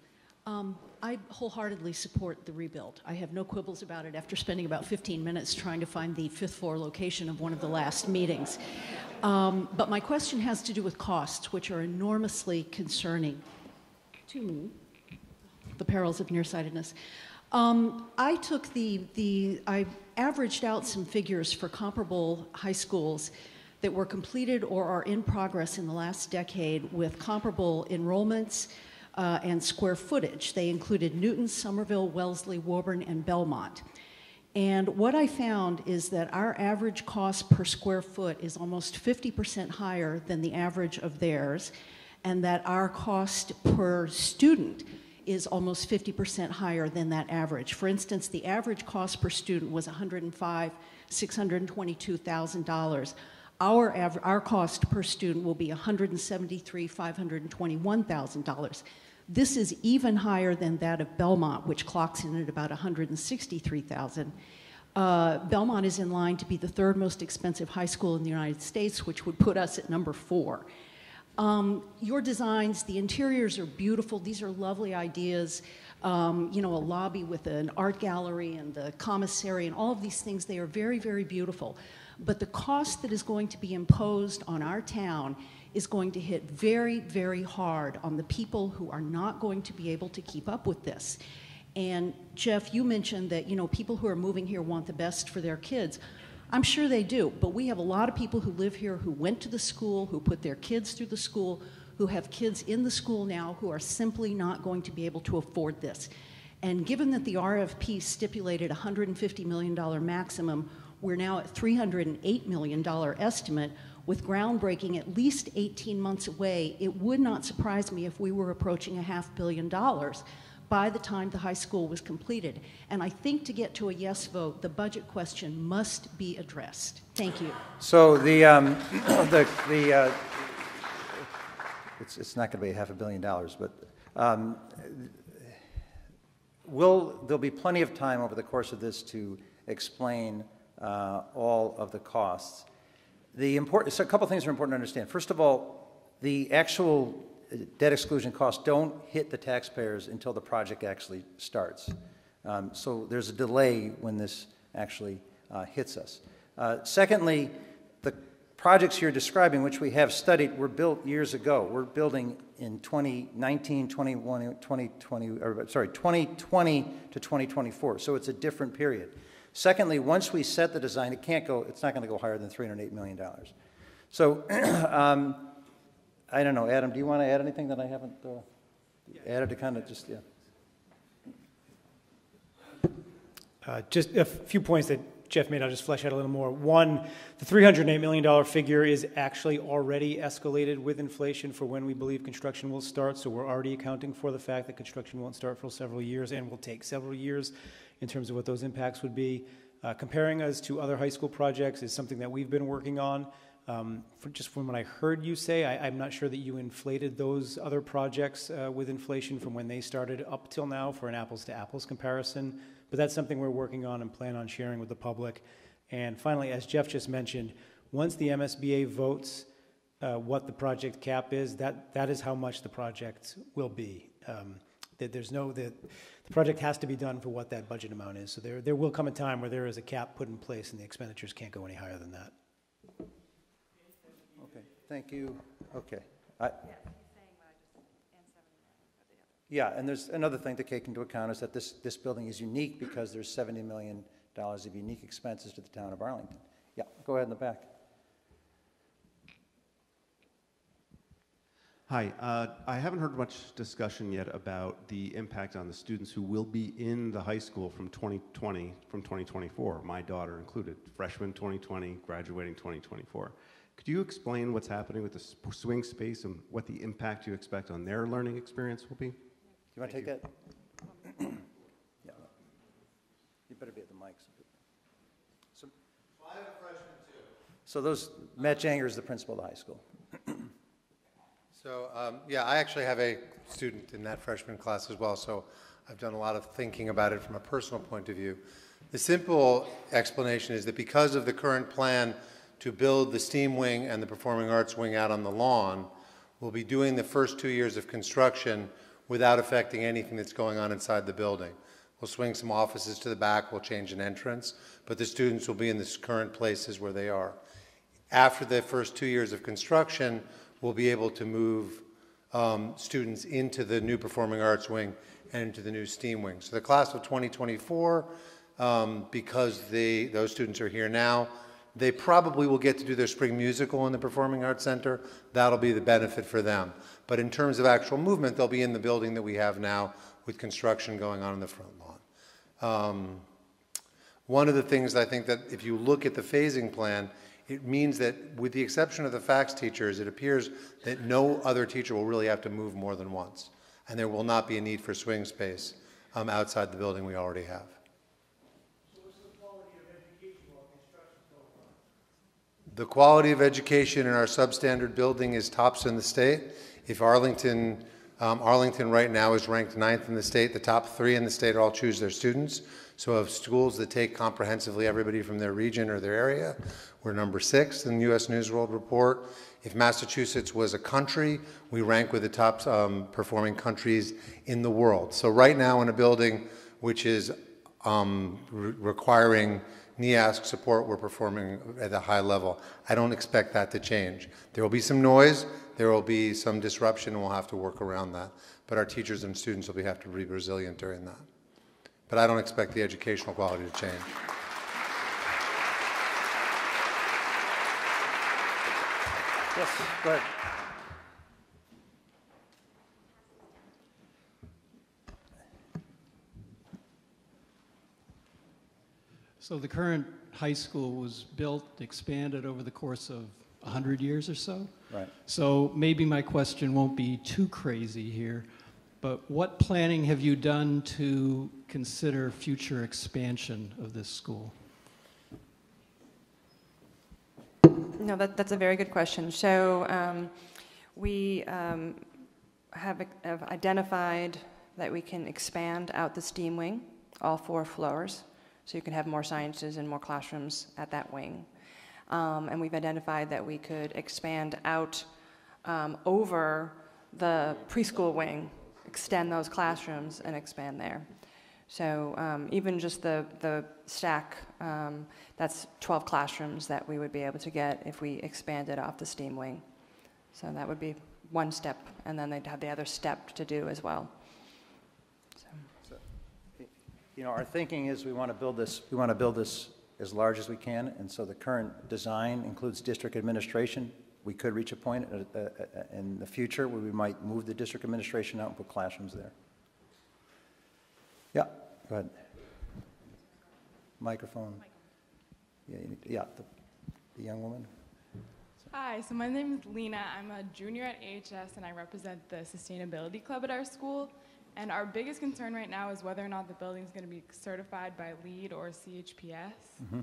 I wholeheartly support the rebuild. I have no quibbles about it after spending about 15 minutes trying to find the 5th floor location of one of the last meetings. But my question has to do with costs, which are enormously concerning to me, the perils of nearsightedness. I took I averaged out some figures for comparable high schools that were completed or are in progress in the last decade with comparable enrollments and square footage. They included Newton, Somerville, Wellesley, Woburn, and Belmont. And what I found is that our average cost per square foot is almost 50% higher than the average of theirs, and that our cost per student is almost 50% higher than that average. For instance, the average cost per student was $105,622,000. Our cost per student will be $173,521,000. This is even higher than that of Belmont, which clocks in at about $163,000. Belmont is in line to be the 3rd most expensive high school in the United States, which would put us at number 4. Your designs, the interiors are beautiful. These are lovely ideas. A lobby with an art gallery and the commissary and all of these things, they are very, very beautiful. But the cost that is going to be imposed on our town is going to hit very, very hard on the people who are not going to be able to keep up with this. And Jeff, you mentioned that, people who are moving here want the best for their kids. I'm sure they do, but we have a lot of people who live here who went to the school, who put their kids through the school, who have kids in the school now who are simply not going to be able to afford this. And given that the RFP stipulated a $150 million maximum, we're now at $308 million estimate, with groundbreaking at least 18 months away. It would not surprise me if we were approaching $500 million by the time the high school was completed. And I think to get to a yes vote, the budget question must be addressed. Thank you. So it's not going to be $500 million, but there'll be plenty of time over the course of this to explain all of the costs. So a couple things are important to understand. First of all, the actual debt exclusion costs don't hit the taxpayers until the project actually starts. So there's a delay when this actually hits us. Secondly, the projects you're describing, which we have studied, were built years ago. We're building in 2020 to 2024, so it's a different period. Secondly, once we set the design, it's not going to go higher than $308 million. So, I don't know, Adam, do you want to add anything that I haven't added to kind of just, Just a few points that Jeff made, I'll just flesh out a little more. One, the $308 million figure is actually already escalated with inflation for when we believe construction will start, so we're already accounting for the fact that construction won't start for several years and will take several years in terms of what those impacts would be. Comparing us to other high school projects is something that we've been working on. Just from what I heard you say, I'm not sure that you inflated those other projects with inflation from when they started up till now for an apples-to-apples comparison, but that's something we're working on and plan on sharing with the public. And finally, as Jeff just mentioned, once the MSBA votes what the project cap is, that is how much the project will be. The project has to be done for what that budget amount is. So there will come a time where there is a cap put in place and the expenditures can't go any higher than that. Okay, thank you. Okay. Yeah, and there's another thing to take into account is that this building is unique because there's $70 million of unique expenses to the town of Arlington. Yeah, go ahead in the back. Hi, I haven't heard much discussion yet about the impact on the students who will be in the high school from 2024, my daughter included, freshman 2020, graduating 2024. Could you explain what's happening with the swing space and what the impact you expect on their learning experience will be? Do you want to take that? Yeah. You better be at the mic. So I have a freshman too. So Matt Janger is the principal of the high school. So, yeah, I actually have a student in that freshman class as well, so I've done a lot of thinking about it from a personal point of view. The simple explanation is that because of the current plan to build the STEAM wing and the Performing Arts wing out on the lawn, we'll be doing the first 2 years of construction without affecting anything that's going on inside the building. We'll swing some offices to the back, we'll change an entrance, but the students will be in the current places where they are. After the first 2 years of construction, we'll be able to move students into the new Performing Arts wing and into the new STEAM wing. So the class of 2024, because those students are here now, they probably will get to do their spring musical in the Performing Arts Center. That'll be the benefit for them. But in terms of actual movement, they'll be in the building that we have now with construction going on in the front lawn. One of the things I think that if you look at the phasing plan, it means that with the exception of the fax teachers, it appears that no other teacher will really have to move more than once. And there will not be a need for swing space outside the building we already have. The quality of education in our substandard building is tops in the state. If Arlington right now is ranked 9th in the state, the top 3 in the state all choose their students. So of schools that take comprehensively everybody from their region or their area, we're number 6 in the U.S. News World Report. If Massachusetts was a country, we rank with the top performing countries in the world. So right now in a building which is requiring NEASC support, we're performing at a high level. I don't expect that to change. There will be some noise, there will be some disruption, and we'll have to work around that. But our teachers and students will have to be resilient during that. But I don't expect the educational quality to change. Yes, go ahead. So the current high school was built, expanded over the course of 100 years or so. Right. So maybe my question won't be too crazy here, but what planning have you done to consider future expansion of this school? No, that's a very good question. So we have identified that we can expand out the STEAM wing, all 4 floors, so you can have more sciences and more classrooms at that wing. And we've identified that we could expand out over the preschool wing, extend those classrooms and expand there. So even just the stack, that's 12 classrooms that we would be able to get if we expanded off the STEAM wing. So that would be one step, and then they'd have the other step to do as well. So, you know, our thinking is we want to build this as large as we can, and so the current design includes district administration. We could reach a point in the future where we might move the district administration out and put classrooms there. Yeah, go ahead. Microphone. Yeah, the young woman. Hi, so my name is Lena. I'm a junior at AHS, and I represent the Sustainability Club at our school. And our biggest concern right now is whether or not the building is going to be certified by LEED or CHPS. Mm-hmm.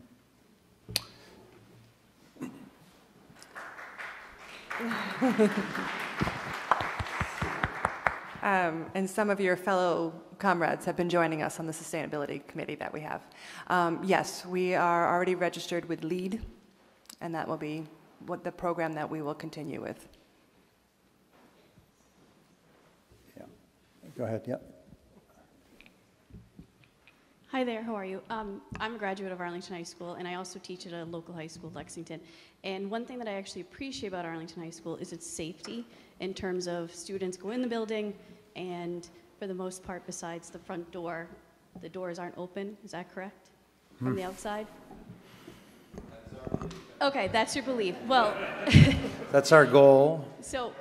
And some of your fellow comrades have been joining us on the sustainability committee that we have. Yes, we are already registered with LEED, and that will be what the program that we will continue with. Yeah. Go ahead. Yeah. Hi there, how are you? I'm a graduate of Arlington High School, and I also teach at a local high school, Lexington. And one thing that I actually appreciate about Arlington High School is its safety in terms of students go in the building, and for the most part, besides the front door, the doors aren't open. Is that correct? From the outside? Okay, that's your belief. Well, that's our goal. So,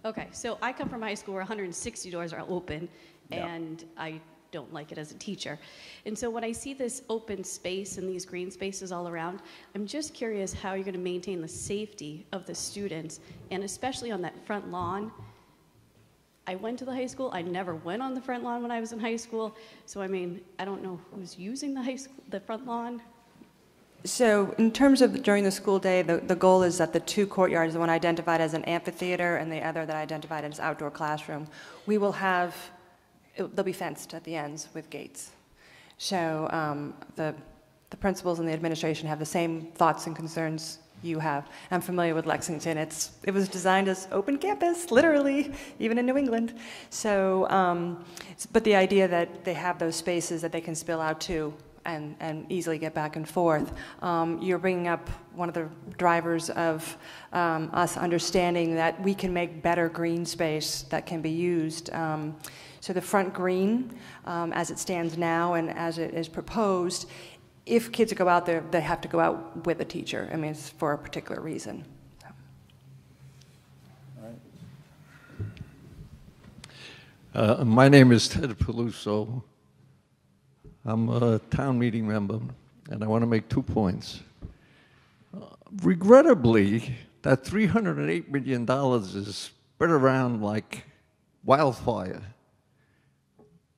okay, so I come from a high school where 160 doors are open, and I don't like it as a teacher. And so when I see this open space and these green spaces all around, I'm just curious how you're going to maintain the safety of the students, and especially on that front lawn. I went to the high school. I never went on the front lawn when I was in high school. So, I mean, I don't know who's using the front lawn. So in terms of during the school day, the goal is that the two courtyards, the one identified as an amphitheater and the other that identified as outdoor classroom, we will have, they'll be fenced at the ends with gates. So the principals and the administration have the same thoughts and concerns you have. I'm familiar with Lexington. It was designed as open campus, literally, even in New England. So, but the idea that they have those spaces that they can spill out to and easily get back and forth. You're bringing up one of the drivers of us understanding that we can make better green space that can be used. So the front green, as it stands now and as it is proposed, if kids go out there, they have to go out with a teacher. I mean, it's for a particular reason. My name is Ted Peluso. I'm a town meeting member, and I want to make 2 points. Regrettably, that $308 million is spread around like wildfire.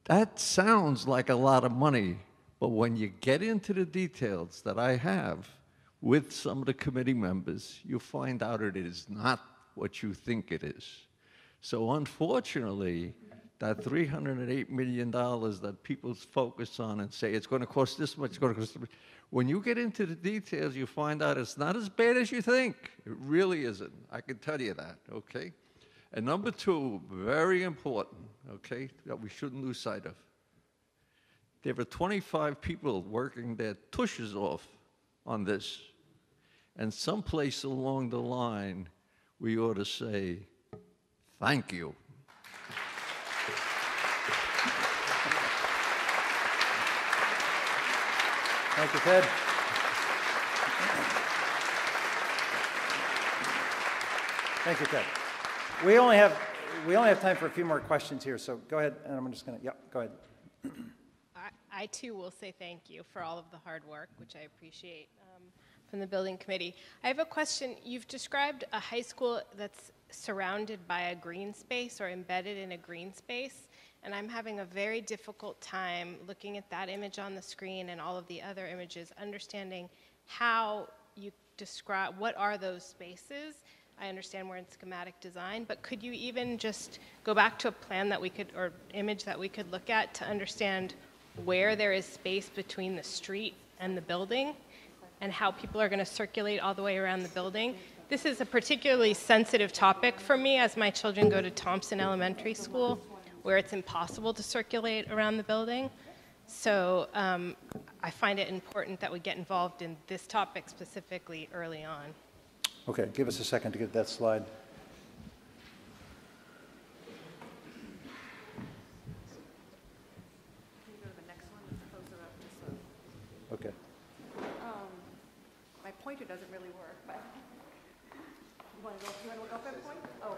That sounds like a lot of money, but when you get into the details that I have with some of the committee members, you find out it is not what you think it is. So unfortunately, that $308 million that people focus on and say it's going to cost this much, it's going to cost this much. When you get into the details, you find out it's not as bad as you think. It really isn't. I can tell you that, okay? And number two, very important, okay, that we shouldn't lose sight of. There were 25 people working their tushes off on this. And someplace along the line, we ought to say, thank you. Thank you, Ted. Thank you, Ted. We only have time for a few more questions here, so go ahead, and I'm just going to, yep, go ahead. I too will say thank you for all of the hard work, which I appreciate from the building committee. I have a question. You've described a high school that's surrounded by a green space or embedded in a green space. And I'm having a very difficult time looking at that image on the screen and all of the other images, understanding how you describe, what are those spaces? I understand we're in schematic design, but could you even just go back to a plan that we could, or image that we could look at to understand where there is space between the street and the building and how people are going to circulate all the way around the building? This is a particularly sensitive topic for me as my children go to Thompson Elementary School, where it's impossible to circulate around the building. So I find it important that we get involved in this topic specifically early on. Okay, give us a second to get that slide. Okay. My pointer doesn't really work, but you want to go for that point? Oh,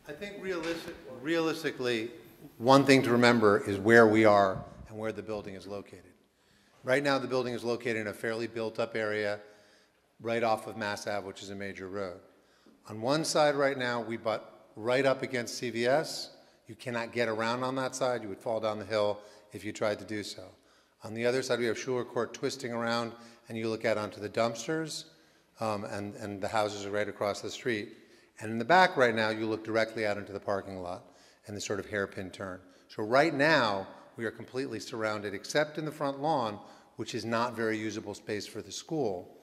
I think realistically, one thing to remember is where we are and where the building is located. Right now, the building is located in a fairly built-up area right off of Mass Ave, which is a major road. On one side right now, we butt right up against CVS. You cannot get around on that side. You would fall down the hill if you tried to do so. On the other side, we have Schuler Court twisting around, and you look out onto the dumpsters, and the houses are right across the street. And in the back right now, you look directly out into the parking lot and the sort of hairpin turn. So right now, we are completely surrounded, except in the front lawn, which is not very usable space for the school,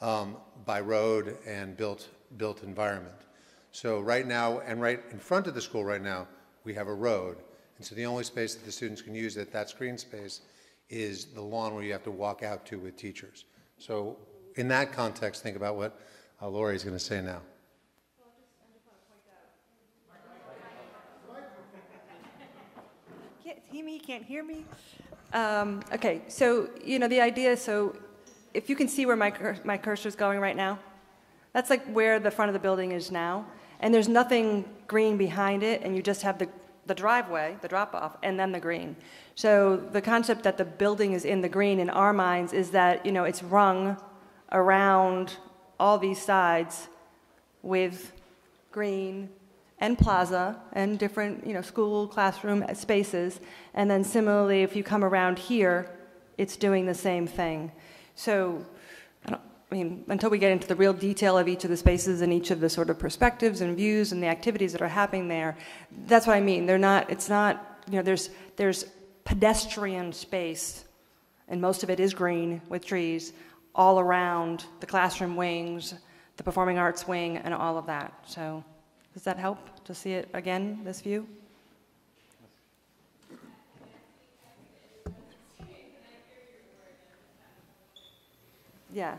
by road and built environment. So right now, and right in front of the school right now, we have a road. And so the only space that the students can use at that screen space is the lawn where you have to walk out to with teachers. So in that context, think about what Lori is going to say now. He can't hear me. Okay, so the idea. So, if you can see where my cursor is going right now, that's like where the front of the building is now, and there's nothing green behind it, and you just have the driveway, the drop off, and then the green. So the concept that the building is in the green in our minds is that it's rung around all these sides with green and plaza and different, school, classroom spaces. And then similarly, if you come around here, it's doing the same thing. So, until we get into the real detail of each of the spaces and each of the sort of perspectives and views and the activities that are happening there, that's what I mean. It's not, there's pedestrian space, and most of it is green with trees all around the classroom wings, the performing arts wing, and all of that. So does that help to see it again, this view? Yeah.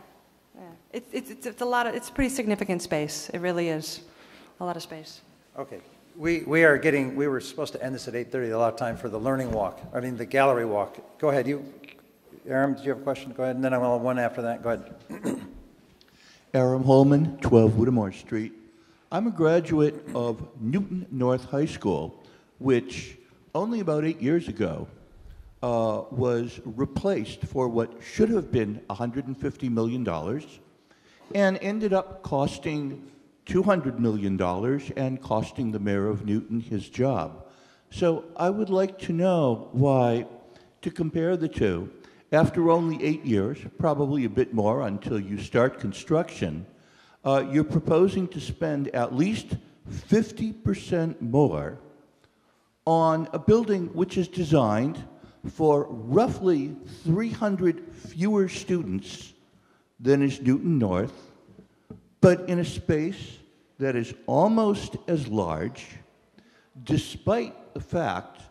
It's a lot of, it's pretty significant space. It really is a lot of space. Okay. We were supposed to end this at 8:30, a lot of time for the learning walk, the gallery walk. Go ahead, Aram, did you have a question? Go ahead, and then I will have one after that. Go ahead. Aram Holman, 12 Whittemore Street. I'm a graduate of Newton North High School, which only about 8 years ago was replaced for what should have been $150 million and ended up costing $200 million and costing the mayor of Newton his job. So I would like to know why, to compare the two, after only 8 years, probably a bit more until you start construction, you're proposing to spend at least 50% more on a building which is designed for roughly 300 fewer students than is Newton North, but in a space that is almost as large, despite the fact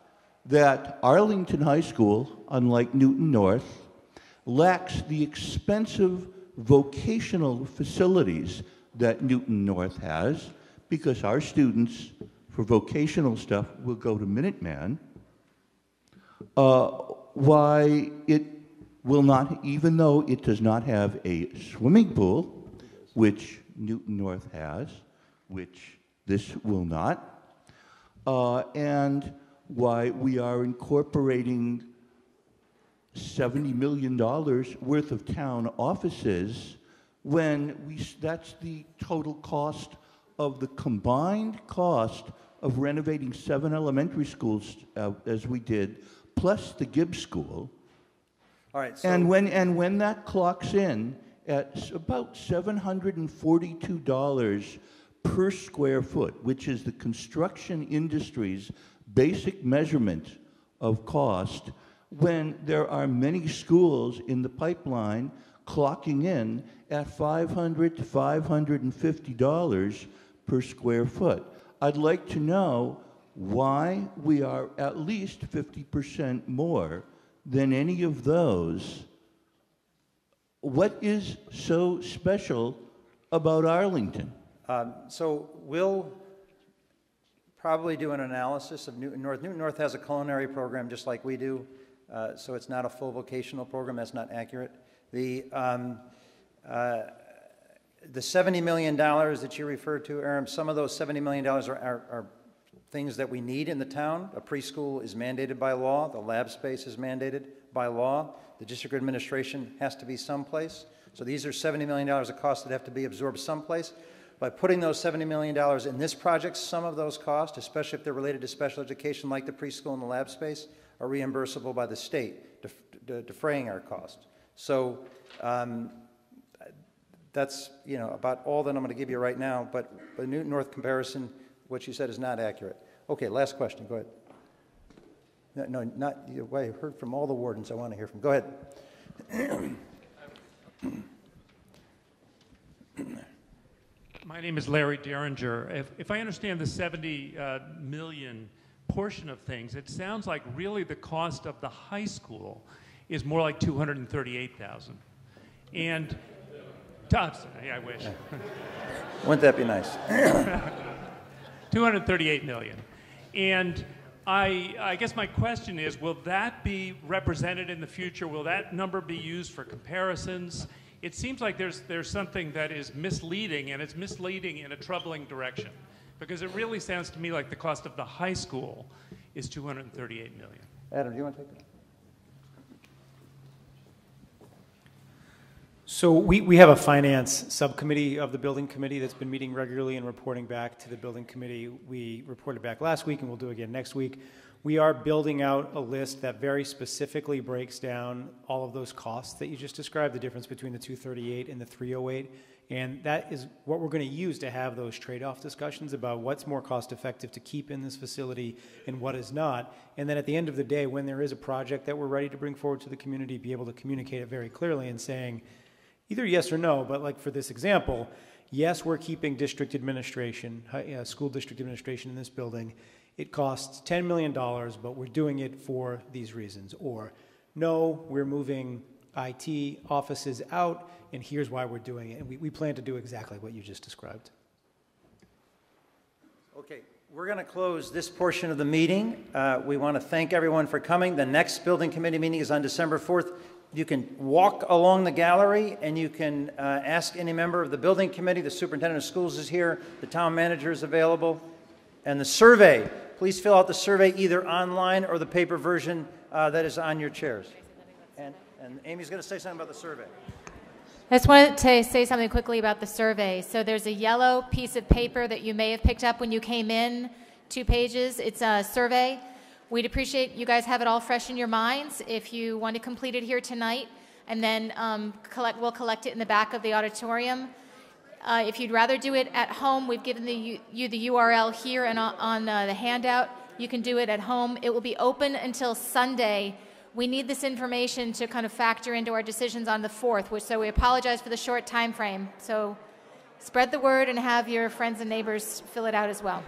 that Arlington High School, unlike Newton North, lacks the expensive vocational facilities that Newton North has, because our students, for vocational stuff, will go to Minuteman. Why it will not, even though it does not have a swimming pool, which Newton North has, which this will not, and why we are incorporating $70 million worth of town offices when that's the total cost of the combined cost of renovating 7 elementary schools as we did, plus the Gibbs School. All right. So And when that clocks in at about $742 per square foot, which is the construction industry's basic measurement of cost, when there are many schools in the pipeline clocking in at $500 to $550 per square foot. I'd like to know why we are at least 50% more than any of those. What is so special about Arlington? So we'll probably do an analysis of Newton North. Newton North has a culinary program just like we do, so it's not a full vocational program. That's not accurate. The $70 million that you referred to, Aram, some of those $70 million are things that we need in the town. A preschool is mandated by law. The lab space is mandated by law. The district administration has to be someplace. So these are $70 million of costs that have to be absorbed someplace. By putting those $70 million in this project, some of those costs, especially if they're related to special education like the preschool and the lab space, are reimbursable by the state, defraying our costs. So that's about all that I'm going to give you right now, but the Newton North comparison, what you said is not accurate. Okay, last question, go ahead. No, not you. I heard from all the wardens I want to hear from. Go ahead. My name is Larry Derringer. If I understand the 70 million portion of things, it sounds like really the cost of the high school is more like $238,000. And, yeah, I wish. Wouldn't that be nice? 238 million. And I guess my question is, will that be represented in the future? Will that number be used for comparisons? It seems like there's something that is misleading, and it's misleading in a troubling direction, because it really sounds to me like the cost of the high school is $238 million. Adam, do you want to take that? So we have a finance subcommittee of the building committee that's been meeting regularly and reporting back to the building committee. We reported back last week and we'll do again next week. We are building out a list that very specifically breaks down all of those costs that you just described, the difference between the 238 and the 308. And that is what we're going to use to have those trade-off discussions about what's more cost-effective to keep in this facility and what is not. And then at the end of the day, when there is a project that we're ready to bring forward to the community, be able to communicate it very clearly and saying either yes or no, but like for this example, yes, we're keeping district administration, school district administration in this building. It costs $10 million, but we're doing it for these reasons. Or no, we're moving IT offices out, and here's why we're doing it. And we plan to do exactly what you just described. Okay, we're going to close this portion of the meeting. We want to thank everyone for coming. The next building committee meeting is on December 4th. You can walk along the gallery and you can ask any member of the building committee. The superintendent of schools is here. The town manager is available. And the survey, please fill out the survey either online or the paper version that is on your chairs. And Amy's going to say something about the survey. I just wanted to say something quickly about the survey. So there's a yellow piece of paper that you may have picked up when you came in, 2 pages. It's a survey. We'd appreciate you guys have it all fresh in your minds. If you want to complete it here tonight, and then we'll collect it in the back of the auditorium. If you'd rather do it at home, we've given you the URL here and on the handout. You can do it at home. It will be open until Sunday. We need this information to kind of factor into our decisions on the 4th, so we apologize for the short time frame. So spread the word and have your friends and neighbors fill it out as well.